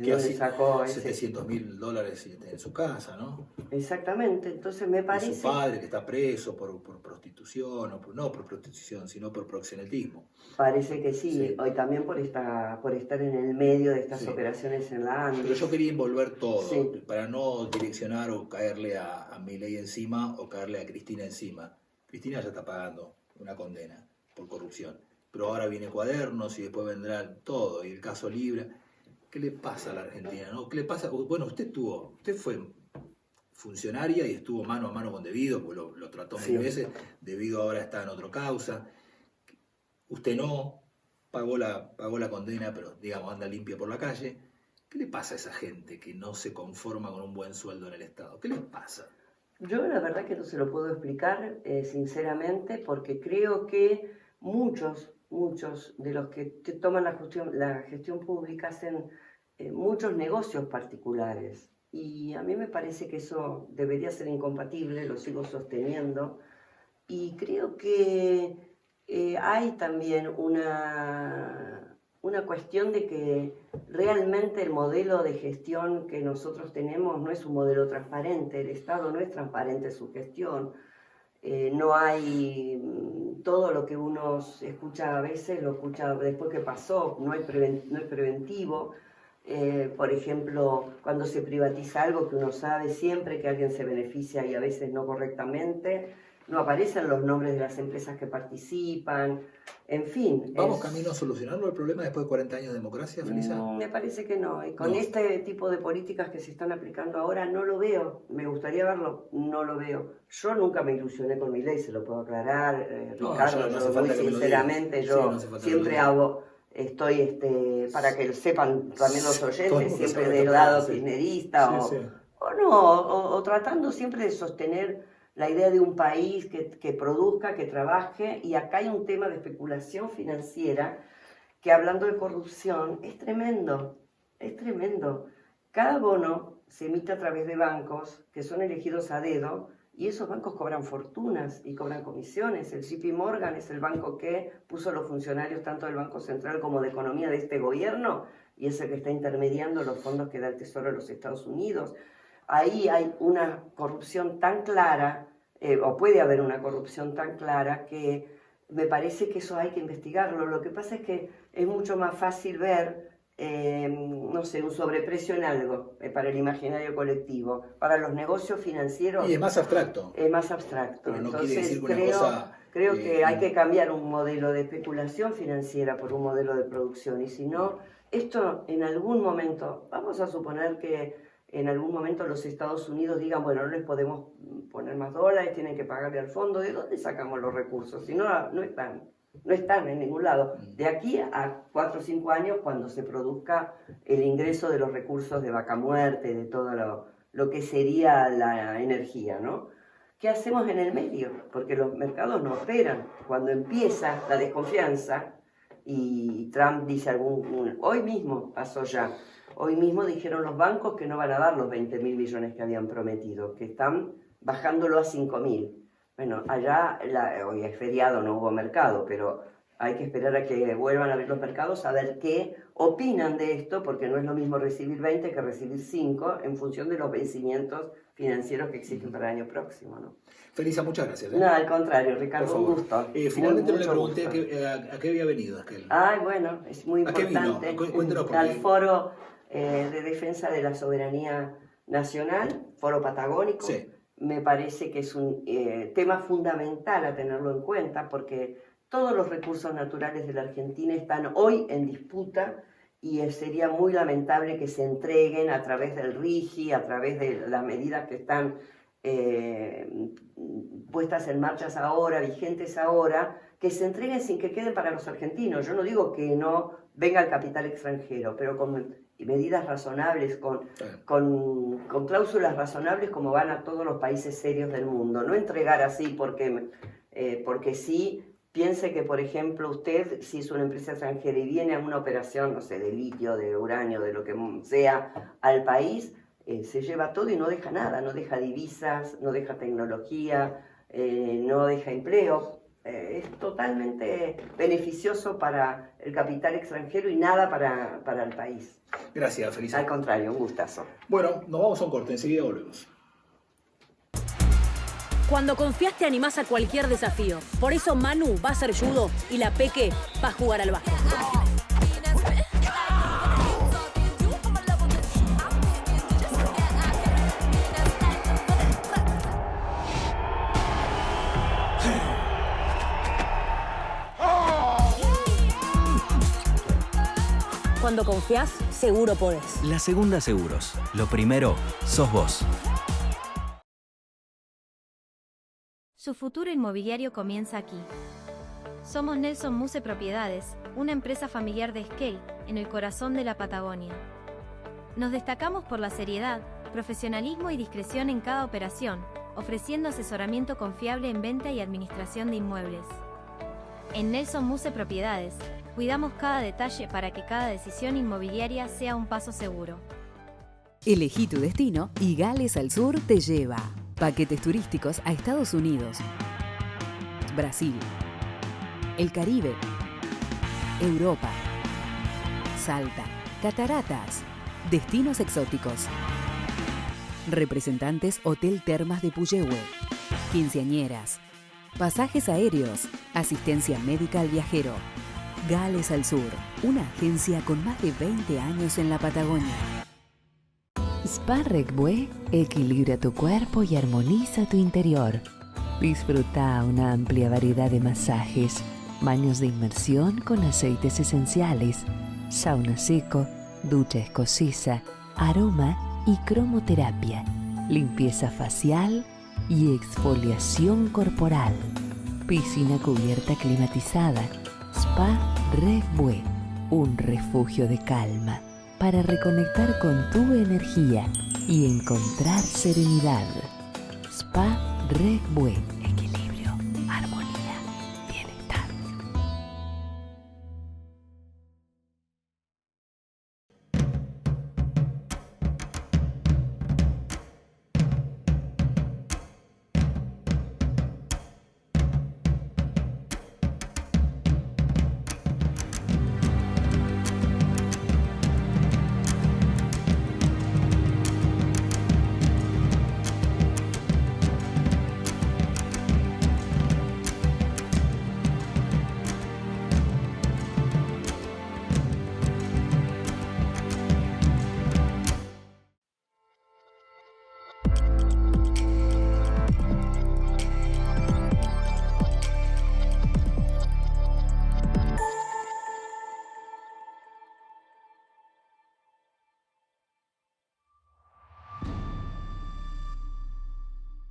que hace sacó $700.000 en su casa, ¿no? Exactamente, entonces me parece... Y su padre que está preso por prostitución, no por prostitución, sino por proxenetismo. Parece que sí. Hoy también por estar en el medio de estas operaciones en la ANDE. Pero yo quería envolver todo, para no direccionar o caerle a Milei encima o caerle a Cristina encima. Cristina ya está pagando una condena por corrupción, pero ahora viene Cuadernos y después vendrá todo, y el caso Libra. ¿Qué le pasa a la Argentina, no? ¿Qué le pasa? Bueno, usted fue funcionaria y estuvo mano a mano con Debido, pues lo trató mil veces. Debido ahora está en otra causa. Usted no pagó la condena, pero digamos anda limpia por la calle. ¿Qué le pasa a esa gente que no se conforma con un buen sueldo en el Estado? ¿Qué le pasa? Yo la verdad que no se lo puedo explicar sinceramente, porque creo que muchos de los que toman la gestión pública hacen muchos negocios particulares, y a mí me parece que eso debería ser incompatible, lo sigo sosteniendo, y creo que hay también una cuestión de que realmente el modelo de gestión que nosotros tenemos no es un modelo transparente. El Estado no es transparente en su gestión. No hay todo lo que uno escucha a veces, lo escucha después que pasó, no es preventivo. Por ejemplo, cuando se privatiza algo que uno sabe siempre que alguien se beneficia y a veces no correctamente, no aparecen los nombres de las empresas que participan, en fin. ¿Vamos camino a solucionarlo el problema después de 40 años de democracia, Felisa? Me parece que no. Y con este tipo de políticas que se están aplicando ahora no lo veo. Me gustaría verlo, no lo veo. Yo nunca me ilusioné con mi ley, se lo puedo aclarar, Ricardo. Yo muy sinceramente, yo siempre estoy para que lo sepan también los oyentes, siempre del lado kirchnerista o tratando siempre de sostener la idea de un país que produzca, que trabaje. Y acá hay un tema de especulación financiera que, hablando de corrupción, es tremendo, es tremendo. Cada bono se emite a través de bancos que son elegidos a dedo, y esos bancos cobran fortunas y cobran comisiones. El JP Morgan es el banco que puso los funcionarios tanto del Banco Central como de Economía de este gobierno, y es el que está intermediando los fondos que da el Tesoro de los Estados Unidos. Ahí hay una corrupción tan clara, o puede haber una corrupción tan clara, que me parece que eso hay que investigarlo. Lo que pasa es que es mucho más fácil ver, no sé, un sobreprecio en algo para el imaginario colectivo. Para los negocios financieros... Y es más abstracto. Es más abstracto. Pero no entonces quiere decir que una cosa... Creo que hay que cambiar un modelo de especulación financiera por un modelo de producción. Y si no, esto en algún momento, vamos a suponer que en algún momento los Estados Unidos digan, bueno, no les podemos poner más dólares, tienen que pagarle al fondo. ¿De dónde sacamos los recursos? Si no están en ningún lado. De aquí a 4 o 5 años, cuando se produzca el ingreso de los recursos de vaca muerte, de todo lo que sería la energía, ¿no? ¿Qué hacemos en el medio? Porque los mercados no operan. Cuando empieza la desconfianza, y Trump dice hoy mismo pasó ya, hoy mismo dijeron los bancos que no van a dar los 20.000 millones que habían prometido, que están bajándolo a 5.000. Bueno, allá, hoy es feriado, no hubo mercado, pero hay que esperar a que vuelvan a abrir los mercados a ver qué opinan de esto, porque no es lo mismo recibir 20 que recibir 5 en función de los vencimientos financieros que existen para el año próximo, ¿no? Felisa, muchas gracias. No, al contrario, Ricardo, un gusto. Finalmente no le pregunté a qué había venido aquel. Bueno, es muy importante. Al Foro de Defensa de la Soberanía Nacional, Foro Patagónico. Sí. Me parece que es un tema fundamental a tenerlo en cuenta, porque todos los recursos naturales de la Argentina están hoy en disputa y sería muy lamentable que se entreguen a través del RIGI, a través de las medidas que están puestas en marcha ahora, vigentes ahora, que se entreguen sin que queden para los argentinos. Yo no digo que no venga el capital extranjero, pero con medidas razonables, con cláusulas razonables como van a todos los países serios del mundo. No entregar así porque sí. Piense que, por ejemplo, usted, si es una empresa extranjera y viene a una operación, no sé, de litio, de uranio, de lo que sea, al país, se lleva todo y no deja nada, no deja divisas, no deja tecnología, no deja empleo. Es totalmente beneficioso para el capital extranjero y nada para el país. Gracias, Felisa. Al contrario, un gustazo. Bueno, nos vamos a un corte, enseguida volvemos. Cuando confías te animás a cualquier desafío. Por eso Manu va a hacer judo y la Peque va a jugar al básquet. Cuando confías, seguro podés. La Segunda Seguros. Lo primero, sos vos. Su futuro inmobiliario comienza aquí. Somos Nelson Muse Propiedades, una empresa familiar de Esquel, en el corazón de la Patagonia. Nos destacamos por la seriedad, profesionalismo y discreción en cada operación, ofreciendo asesoramiento confiable en venta y administración de inmuebles. En Nelson Muse Propiedades, cuidamos cada detalle para que cada decisión inmobiliaria sea un paso seguro. Elegí tu destino y Gales al Sur te lleva. Paquetes turísticos a Estados Unidos, Brasil, el Caribe, Europa, Salta, cataratas, destinos exóticos. Representantes Hotel Termas de Puyehue, quinceañeras, pasajes aéreos, asistencia médica al viajero. Gales al Sur, una agencia con más de 20 años en la Patagonia. Spa Regbue equilibra tu cuerpo y armoniza tu interior. Disfruta una amplia variedad de masajes, baños de inmersión con aceites esenciales, sauna seco, ducha escocesa, aroma y cromoterapia, limpieza facial y exfoliación corporal. Piscina cubierta climatizada. Spa Regbue, un refugio de calma para reconectar con tu energía y encontrar serenidad. Spa Regbue. Equilibrio, armonía, bienestar.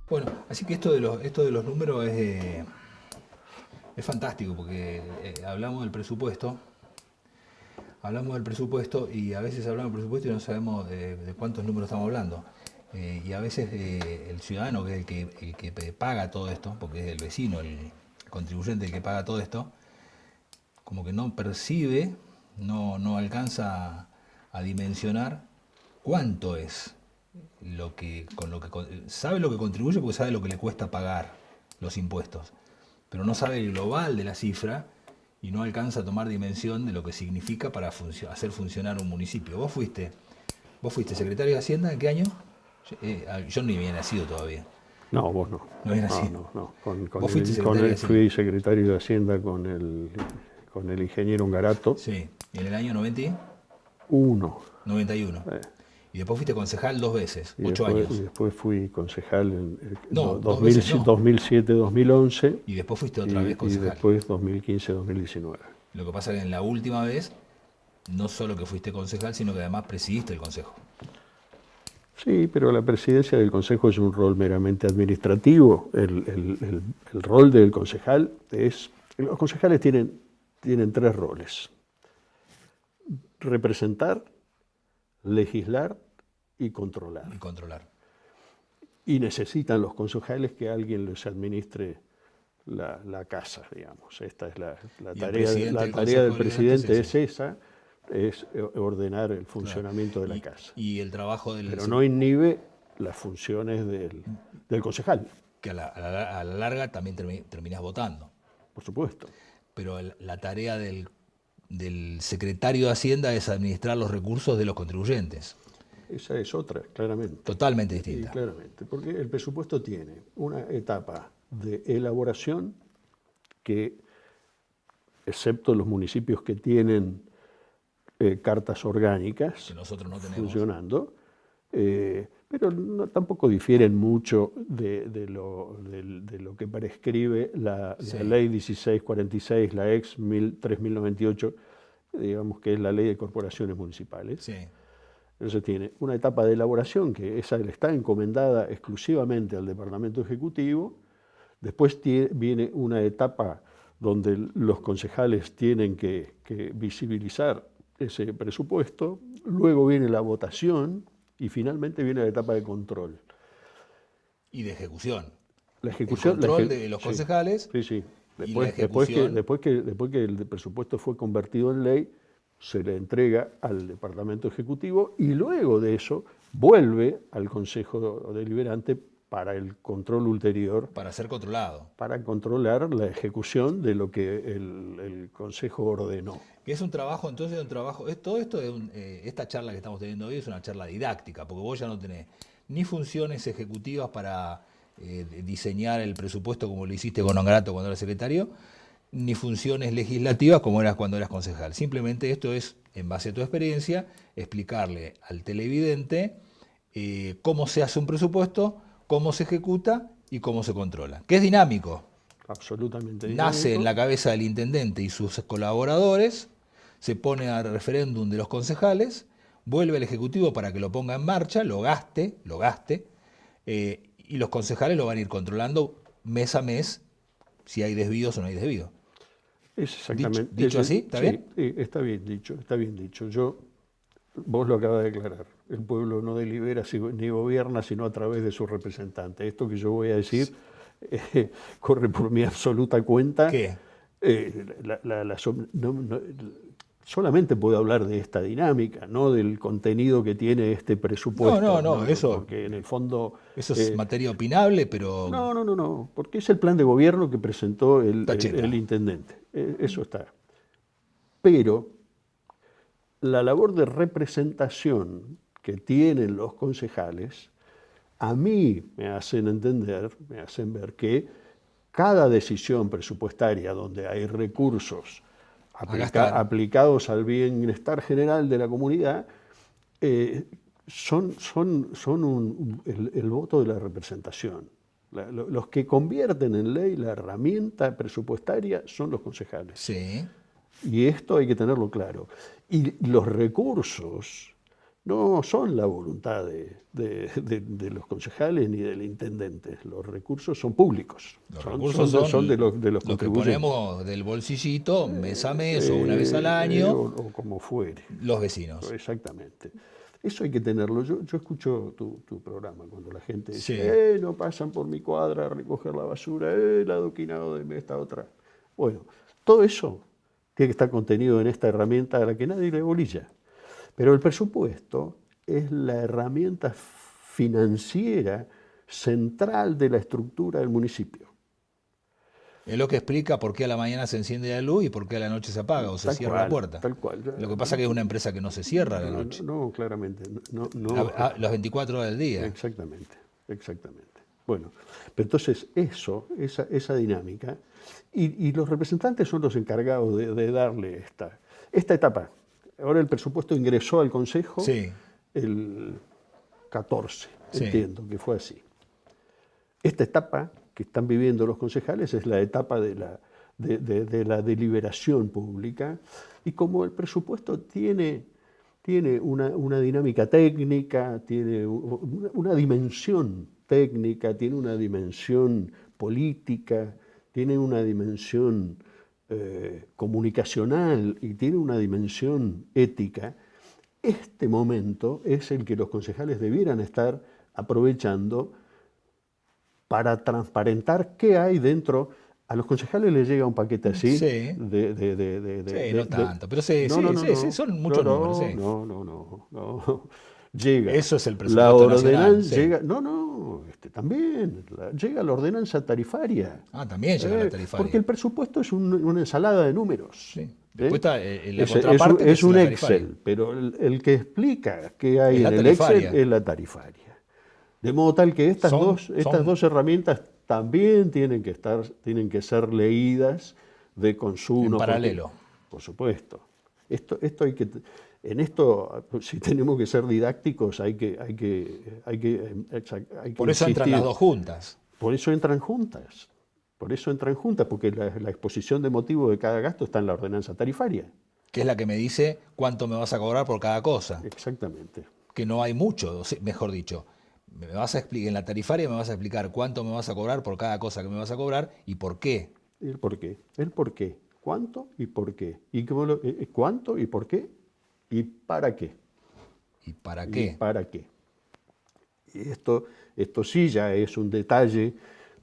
Bueno, así que esto de los números es fantástico, porque hablamos del presupuesto y a veces hablamos del presupuesto y no sabemos de cuántos números estamos hablando. Y a veces el ciudadano, que es el que paga todo esto, porque es el vecino, el contribuyente el que paga todo esto, como que no percibe, no alcanza a dimensionar cuánto es sabe lo que contribuye porque sabe lo que le cuesta pagar los impuestos, pero no sabe el global de la cifra y no alcanza a tomar dimensión de lo que significa para hacer funcionar un municipio. ¿Vos fuiste secretario de Hacienda en qué año? Yo ni había nacido todavía. No, vos no. No había nacido. No. Fui secretario de Hacienda con el ingeniero Ungarato. Sí. ¿Y en el año 91? 91. Y después fuiste concejal 2 veces, 8 años. Y después fui concejal en 2007-2011. 2007-2011. Y después fuiste otra vez concejal. Y después 2015-2019. Lo que pasa es que en la última vez, no solo que fuiste concejal, sino que además presidiste el consejo. Sí, pero la presidencia del consejo es un rol meramente administrativo. El rol del concejal es... Los concejales tienen 3 roles: representar, legislar y controlar. Y necesitan los concejales que alguien les administre la casa, digamos. Esta es la tarea del presidente, es esa, es ordenar el funcionamiento de la casa. Y el trabajo del... Pero no inhibe las funciones del concejal. Que a la larga también terminás votando. Por supuesto. Pero la tarea del secretario de Hacienda es administrar los recursos de los contribuyentes. Esa es otra, claramente. Totalmente distinta. Sí, claramente, porque el presupuesto tiene una etapa de elaboración que, excepto los municipios que tienen cartas orgánicas que nosotros no tenemos funcionando, pero tampoco difieren mucho de lo que prescribe la ley 1646, la ex 3098, digamos que es la ley de corporaciones municipales. Sí. Entonces tiene una etapa de elaboración que esa le está encomendada exclusivamente al Departamento Ejecutivo. Después viene una etapa donde los concejales tienen que visibilizar ese presupuesto. Luego viene la votación y finalmente viene la etapa de control. Y de ejecución. La ejecución. El control de los concejales. Sí. Después que el presupuesto fue convertido en ley, se le entrega al Departamento Ejecutivo y luego de eso vuelve al Consejo Deliberante para el control ulterior. Para ser controlado. Para controlar la ejecución de lo que el Consejo ordenó. Que es un trabajo, entonces, todo esto, esta charla que estamos teniendo hoy es una charla didáctica, porque vos ya no tenés ni funciones ejecutivas para diseñar el presupuesto como lo hiciste con Ongarato cuando eras secretario, ni funciones legislativas como eras cuando eras concejal. Simplemente esto es, en base a tu experiencia, explicarle al televidente cómo se hace un presupuesto, cómo se ejecuta y cómo se controla. Que es dinámico. Absolutamente dinámico. Nace en la cabeza del intendente y sus colaboradores, se pone al referéndum de los concejales, vuelve al Ejecutivo para que lo ponga en marcha, lo gaste, y los concejales lo van a ir controlando mes a mes si hay desvíos o no hay desvíos. Es exactamente. ¿Dicho así? ¿Está bien? Sí, está bien dicho. Vos lo acabas de declarar. El pueblo no delibera ni gobierna sino a través de sus representantes. Esto que yo voy a decir corre por mi absoluta cuenta. ¿Qué? Solamente puedo hablar de esta dinámica, no del contenido que tiene este presupuesto. No, eso. Porque en el fondo. Eso es materia opinable, pero. No, porque es el plan de gobierno que presentó el intendente. Eso está. Pero la labor de representación que tienen los concejales, a mí me hacen ver que cada decisión presupuestaria donde hay recursos aplicados al bienestar general de la comunidad, son el voto de la representación. Los que convierten en ley la herramienta presupuestaria son los concejales. Sí. Y esto hay que tenerlo claro. Y los recursos no son la voluntad de los concejales ni del intendente. Los recursos son públicos. Los recursos son de los contribuyentes. Que ponemos del bolsillito mes a mes o una vez al año. O como fuere. Los vecinos. Exactamente. Eso hay que tenerlo. Yo escucho tu programa cuando la gente dice, no pasan por mi cuadra a recoger la basura, el adoquinado de esta otra. Bueno, todo eso tiene que estar contenido en esta herramienta a la que nadie le bolilla. Pero el presupuesto es la herramienta financiera central de la estructura del municipio. Es lo que explica por qué a la mañana se enciende la luz y por qué a la noche se apaga o se cierra la puerta. Tal cual. Lo que pasa es que es una empresa que no se cierra a la noche. No, claramente. No. Las 24 horas del día. Exactamente. Bueno, pero entonces esa dinámica, y los representantes son los encargados de darle esta etapa. Ahora el presupuesto ingresó al Consejo el 14, entiendo que fue así. Esta etapa que están viviendo los concejales es la etapa de la deliberación pública, y como el presupuesto tiene una dinámica técnica, tiene una dimensión técnica, tiene una dimensión política, tiene una dimensión comunicacional y tiene una dimensión ética, este momento es el que los concejales debieran estar aprovechando para transparentar qué hay dentro. A los concejales les llega un paquete así. No tanto, pero son muchos números. No. Llega. Eso es el presupuesto. La ordenanza nacional, llega. También. Llega la ordenanza tarifaria. También llega la tarifaria. Porque el presupuesto es una ensalada de números. Sí. Después está la contraparte. Es un Excel, pero el que explica qué hay en el Excel es la tarifaria. De modo tal que estas dos herramientas también tienen que ser leídas de consumo. En paralelo. Por supuesto. Esto hay que, si tenemos que ser didácticos, hay que Por eso entran las dos juntas. Por eso entran juntas, porque la exposición de motivos de cada gasto está en la ordenanza tarifaria. Que es la que me dice cuánto me vas a cobrar por cada cosa. Exactamente. Que no hay mucho, mejor dicho. En la tarifaria me vas a explicar cuánto me vas a cobrar por cada cosa que me vas a cobrar y por qué. El por qué. ¿Cuánto y por qué? ¿Y cuánto y por qué? ¿Y para qué? ¿Y para qué? Y esto sí ya es un detalle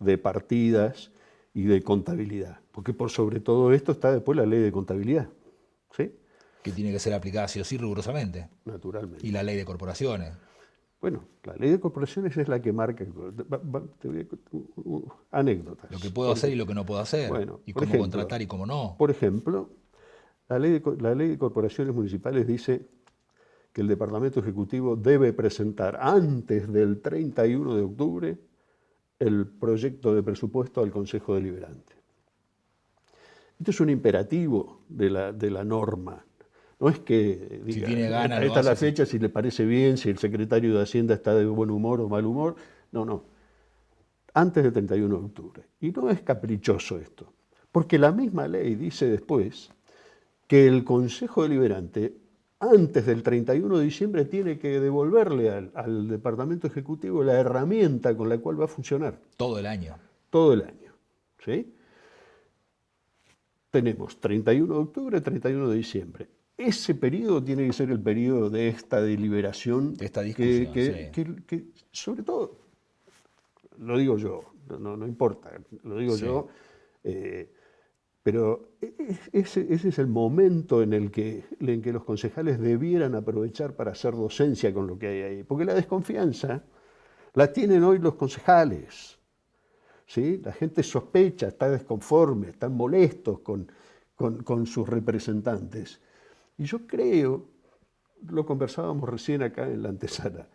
de partidas y de contabilidad. Porque por sobre todo esto está después la ley de contabilidad. ¿Sí? Que tiene que ser aplicada sí o sí rigurosamente. Naturalmente. Y la ley de corporaciones. Bueno, la ley de corporaciones es la que marca, anécdotas. Lo que puedo hacer y lo que no puedo hacer. Bueno, y cómo contratar y cómo no. Por ejemplo, la ley de corporaciones municipales dice que el Departamento Ejecutivo debe presentar antes del 31 de octubre el proyecto de presupuesto al Consejo Deliberante. Esto es un imperativo de la norma. No es que diga, si tiene ganas, esta es la fecha, si le parece bien, si el secretario de Hacienda está de buen humor o mal humor. No. Antes del 31 de octubre. Y no es caprichoso esto, porque la misma ley dice después que el Consejo Deliberante, antes del 31 de diciembre, tiene que devolverle al Departamento Ejecutivo la herramienta con la cual va a funcionar. Todo el año. Todo el año. ¿Sí? Tenemos 31 de octubre, 31 de diciembre. Ese periodo tiene que ser el periodo de esta deliberación, de esta discusión, que sobre todo, lo digo yo, no importa, lo digo yo, pero ese es el momento en que los concejales debieran aprovechar para hacer docencia con lo que hay ahí, porque la desconfianza la tienen hoy los concejales, ¿sí? La gente sospecha, está desconforme, están molestos con sus representantes. Y yo creo, lo conversábamos recién acá en la antesala,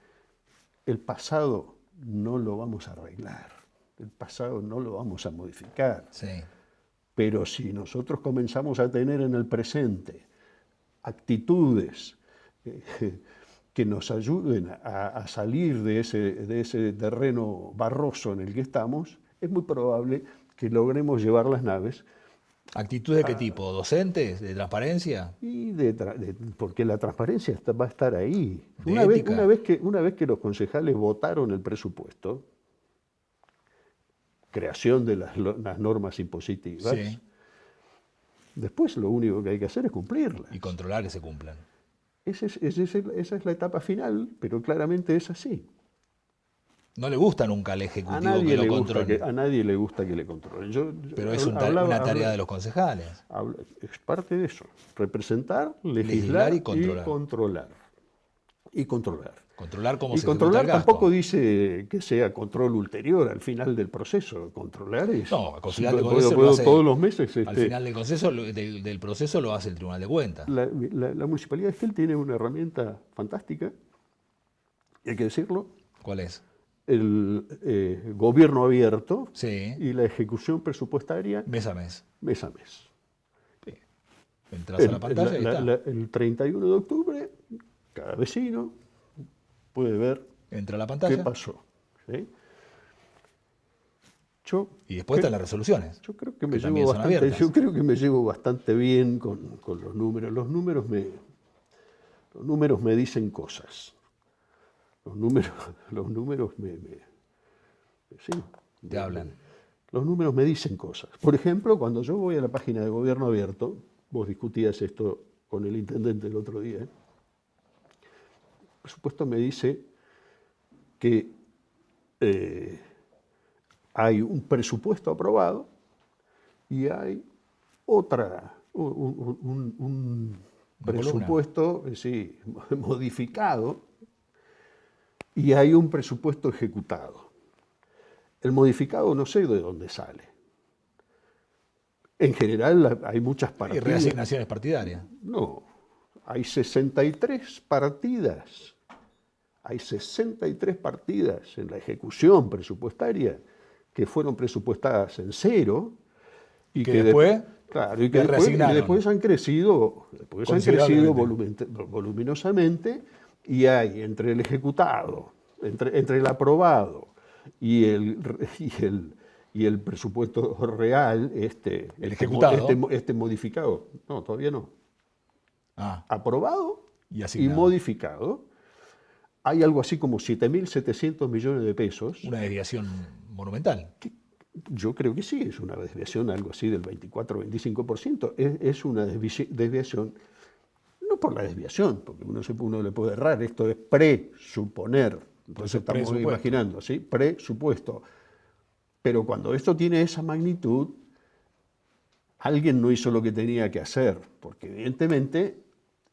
el pasado no lo vamos a arreglar, el pasado no lo vamos a modificar. Sí. Pero si nosotros comenzamos a tener en el presente actitudes que nos ayuden a salir de ese terreno barroso en el que estamos, es muy probable que logremos llevar las naves. ¿Actitud de qué tipo? ¿Docentes? ¿De transparencia? Y porque la transparencia va a estar ahí. Una vez que los concejales votaron el presupuesto, creación de las normas impositivas, sí. Después lo único que hay que hacer es cumplirlas. Y controlar que se cumplan. Esa es la etapa final, pero claramente es así. No le gusta nunca al Ejecutivo que lo controle. A nadie le gusta que le controlen. Pero es una tarea de los concejales. Es parte de eso. Representar, legislar y controlar. Controlar cómo y se controlar ejecuta el gasto. tampoco dice que Controlar controlar el gasto. tampoco dice que sea control ulterior al final del proceso. Controlar es... No, al final del proceso lo hace, todos los meses... al final del proceso lo hace el Tribunal de Cuentas. La Municipalidad de Esquel tiene una herramienta fantástica, y hay que decirlo. ¿Cuál es? El gobierno abierto Sí. y la ejecución presupuestaria Mes a mes. mes a mes. Sí. Entras a la pantalla y está. El 31 de octubre, cada vecino puede ver Entra a la pantalla. qué pasó. ¿Sí? Y después están las resoluciones. Yo creo que me llevo bastante bien con los números. Los números me dicen cosas. Los números Te hablan. Los números me dicen cosas. Por ejemplo, cuando yo voy a la página de Gobierno Abierto, vos discutías esto con el intendente el otro día, por supuesto me dice que hay un presupuesto aprobado y hay un presupuesto modificado y hay un presupuesto ejecutado. El modificado no sé de dónde sale. En general hay muchas partidas. ¿Y reasignaciones partidarias? No, hay 63 partidas. Hay 63 partidas en la ejecución presupuestaria que fueron presupuestadas en cero y que después, después han crecido, voluminosamente, y hay entre el ejecutado, entre el aprobado y el presupuesto real, este modificado. No, todavía no. Aprobado y modificado. Hay algo así como 7.700 millones de pesos. Una desviación monumental. Yo creo que sí, es una desviación algo así del 24-25%. Es una desviación, no por la desviación, porque uno le puede errar, esto es presuponer. Entonces estamos imaginando, ¿sí? Presupuesto. Pero cuando esto tiene esa magnitud, alguien no hizo lo que tenía que hacer, porque evidentemente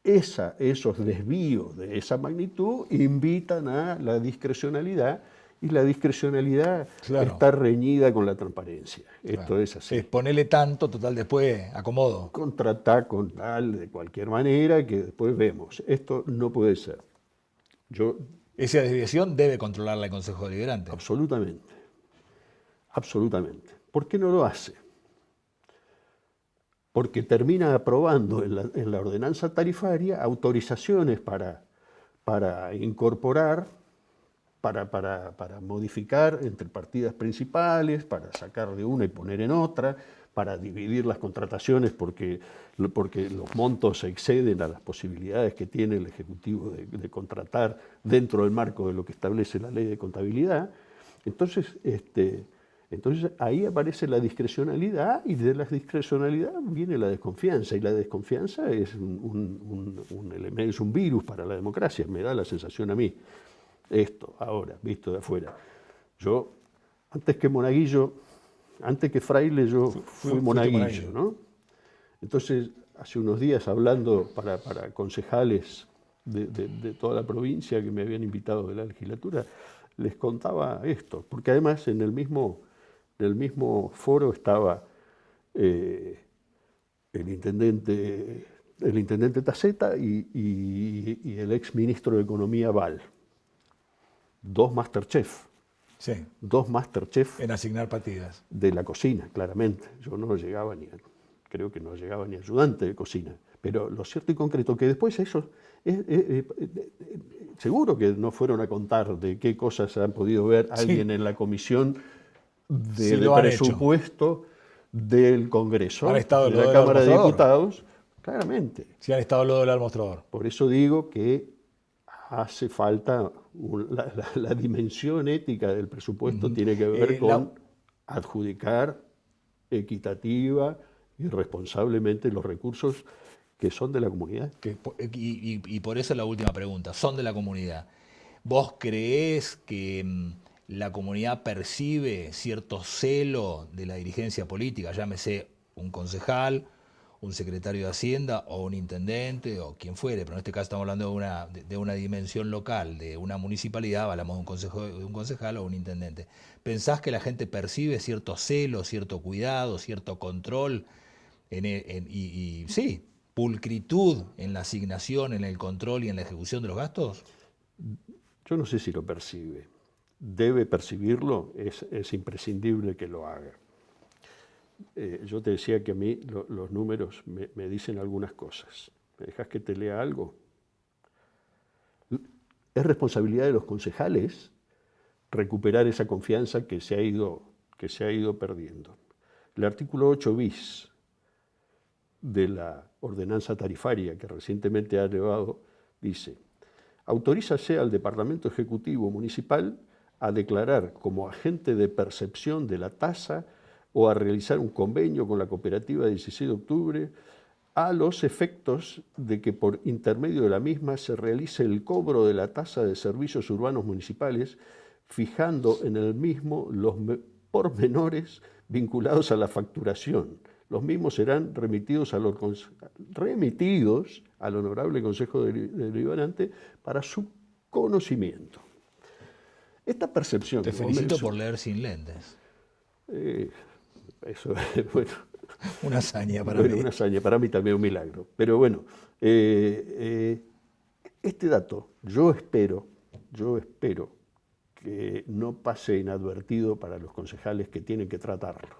esos desvíos de esa magnitud invitan a la discrecionalidad, y la discrecionalidad está reñida con la transparencia. Esto es así. Ponele tanto, total, después acomodo. Contratar con tal, de cualquier manera, que después vemos. Esto no puede ser. Esa desviación debe controlarla el Consejo Deliberante. Absolutamente. Absolutamente. ¿Por qué no lo hace? Porque termina aprobando en la ordenanza tarifaria autorizaciones para incorporar, para modificar entre partidas principales, para sacar de una y poner en otra, para dividir las contrataciones porque los montos exceden a las posibilidades que tiene el Ejecutivo de contratar dentro del marco de lo que establece la ley de contabilidad. Entonces ahí aparece la discrecionalidad, y de la discrecionalidad viene la desconfianza, y la desconfianza es un elemento, es un virus para la democracia, me da la sensación a mí. Esto, ahora, visto de afuera. Yo, antes que fraile, yo fui monaguillo, ¿no? Entonces, hace unos días, hablando para concejales de toda la provincia que me habían invitado de la legislatura, les contaba esto, porque además en el mismo foro estaba el intendente Taceta y el ex ministro de Economía Val. Dos Masterchef. Sí. Dos Masterchef. En asignar partidas. De la cocina, claramente. Yo creo que no llegaba ni ayudante de cocina. Pero lo cierto y concreto que después eso, seguro que no fueron a contar de qué cosas han podido ver alguien en la comisión de presupuesto del Congreso, han estado de la Cámara de Diputados, claramente. Sí, han estado lo del mostrador. Por eso digo que hace falta la dimensión ética del presupuesto, tiene que ver con adjudicar equitativa y responsablemente los recursos que son de la comunidad. Y por eso la última pregunta, son de la comunidad. ¿Vos creés que la comunidad percibe cierto celo de la dirigencia política, llámese un concejal un secretario de Hacienda o un intendente o quien fuere, pero en este caso estamos hablando de una dimensión local, de una municipalidad, hablamos de un concejal o un intendente. ¿Pensás que la gente percibe cierto celo, cierto cuidado, cierto control y pulcritud en la asignación, en el control y en la ejecución de los gastos? Yo no sé si lo percibe. Debe percibirlo, es imprescindible que lo haga. Yo te decía que a mí los números me dicen algunas cosas. ¿Me dejas que te lea algo? Es responsabilidad de los concejales recuperar esa confianza que se ha ido perdiendo. El artículo 8 bis de la ordenanza tarifaria que recientemente ha elevado dice: autorízase al Departamento Ejecutivo Municipal a declarar como agente de percepción de la tasa o a realizar un convenio con la cooperativa 16 de octubre a los efectos de que por intermedio de la misma se realice el cobro de la tasa de servicios urbanos municipales, fijando en el mismo los pormenores vinculados a la facturación. Los mismos serán remitidos al Honorable Consejo Deliberante para su conocimiento. Esta percepción... Te felicito por leer sin lentes. Eso es, bueno. Una hazaña para mí. Una hazaña, para mí también un milagro. Pero bueno, este dato yo espero que no pase inadvertido para los concejales que tienen que tratarlo.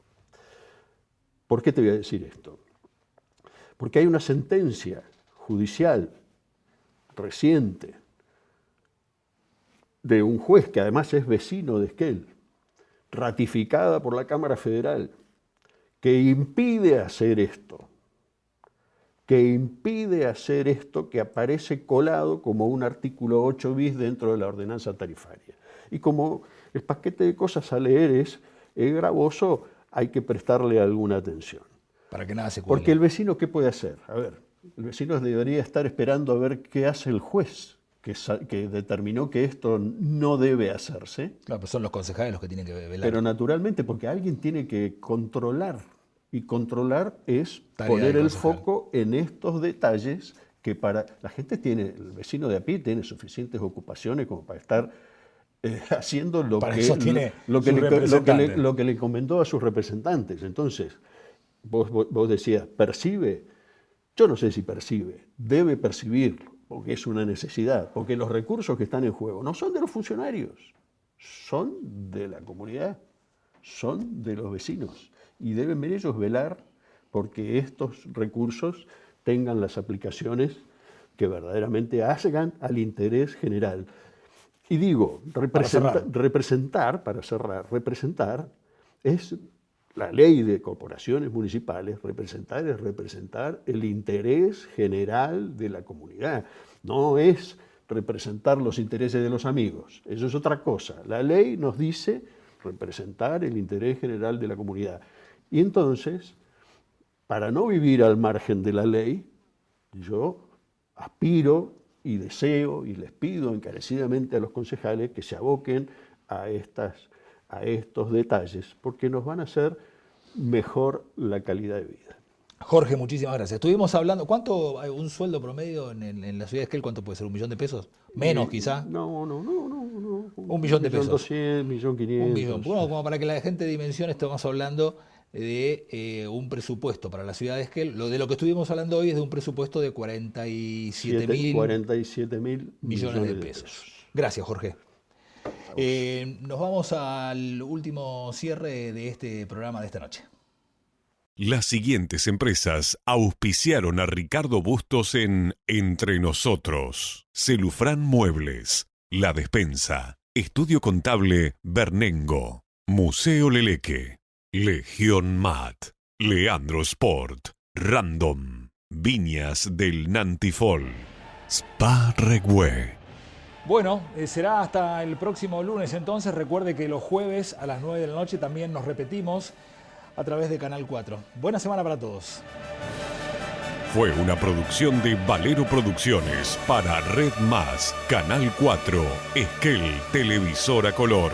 ¿Por qué te voy a decir esto? Porque hay una sentencia judicial reciente de un juez que además es vecino de Esquel, ratificada por la Cámara Federal, que impide hacer esto, que aparece colado como un artículo 8 bis dentro de la ordenanza tarifaria. Y como el paquete de cosas a leer es gravoso, hay que prestarle alguna atención. Para que nada se cuele. Porque el vecino, ¿qué puede hacer? A ver, el vecino debería estar esperando a ver qué hace el juez, que determinó que esto no debe hacerse. Claro, pero son los concejales los que tienen que velar. Pero naturalmente, porque alguien tiene que controlar, y controlar es poner el foco en estos detalles que para la gente el vecino de a pie tiene suficientes ocupaciones como para estar haciendo lo que le encomendó a sus representantes. Entonces, vos decías, ¿percibe? Yo no sé si percibe, debe percibirlo, porque es una necesidad, porque los recursos que están en juego no son de los funcionarios, son de la comunidad, son de los vecinos, y deben ellos velar porque estos recursos tengan las aplicaciones que verdaderamente hagan al interés general. Y digo, representar es la ley de corporaciones municipales, representar el interés general de la comunidad. No es representar los intereses de los amigos, eso es otra cosa. La ley nos dice representar el interés general de la comunidad. Y entonces, para no vivir al margen de la ley, yo aspiro y deseo y les pido encarecidamente a los concejales que se aboquen a estos detalles, porque nos van a hacer mejor la calidad de vida. Jorge, muchísimas gracias. Estuvimos hablando, ¿cuánto hay un sueldo promedio en la ciudad de Esquel? ¿Cuánto puede ser? ¿1 millón de pesos? ¿Menos quizá? No. 1 millón de pesos. 1.200.000, 1.500.000. 1 millón. Bueno, como para que la gente dimensione, estamos hablando de un presupuesto para la ciudad de Esquel. De lo que estuvimos hablando hoy es de un presupuesto de 47.000 millones de pesos. Gracias, Jorge. Nos vamos al último cierre de este programa de esta noche. Las siguientes empresas auspiciaron a Ricardo Bustos en Entre Nosotros: Celufrán Muebles, La Despensa, Estudio Contable Bernengo, Museo Leleque, Legión Mat, Leandro Sport, Random, Viñas del Nantifol, Spa Regüe. Bueno, será hasta el próximo lunes entonces. Recuerde que los jueves a las 9 de la noche también nos repetimos a través de Canal 4. Buena semana para todos. Fue una producción de Valero Producciones para Red Más, Canal 4, Esquel, Televisora Color.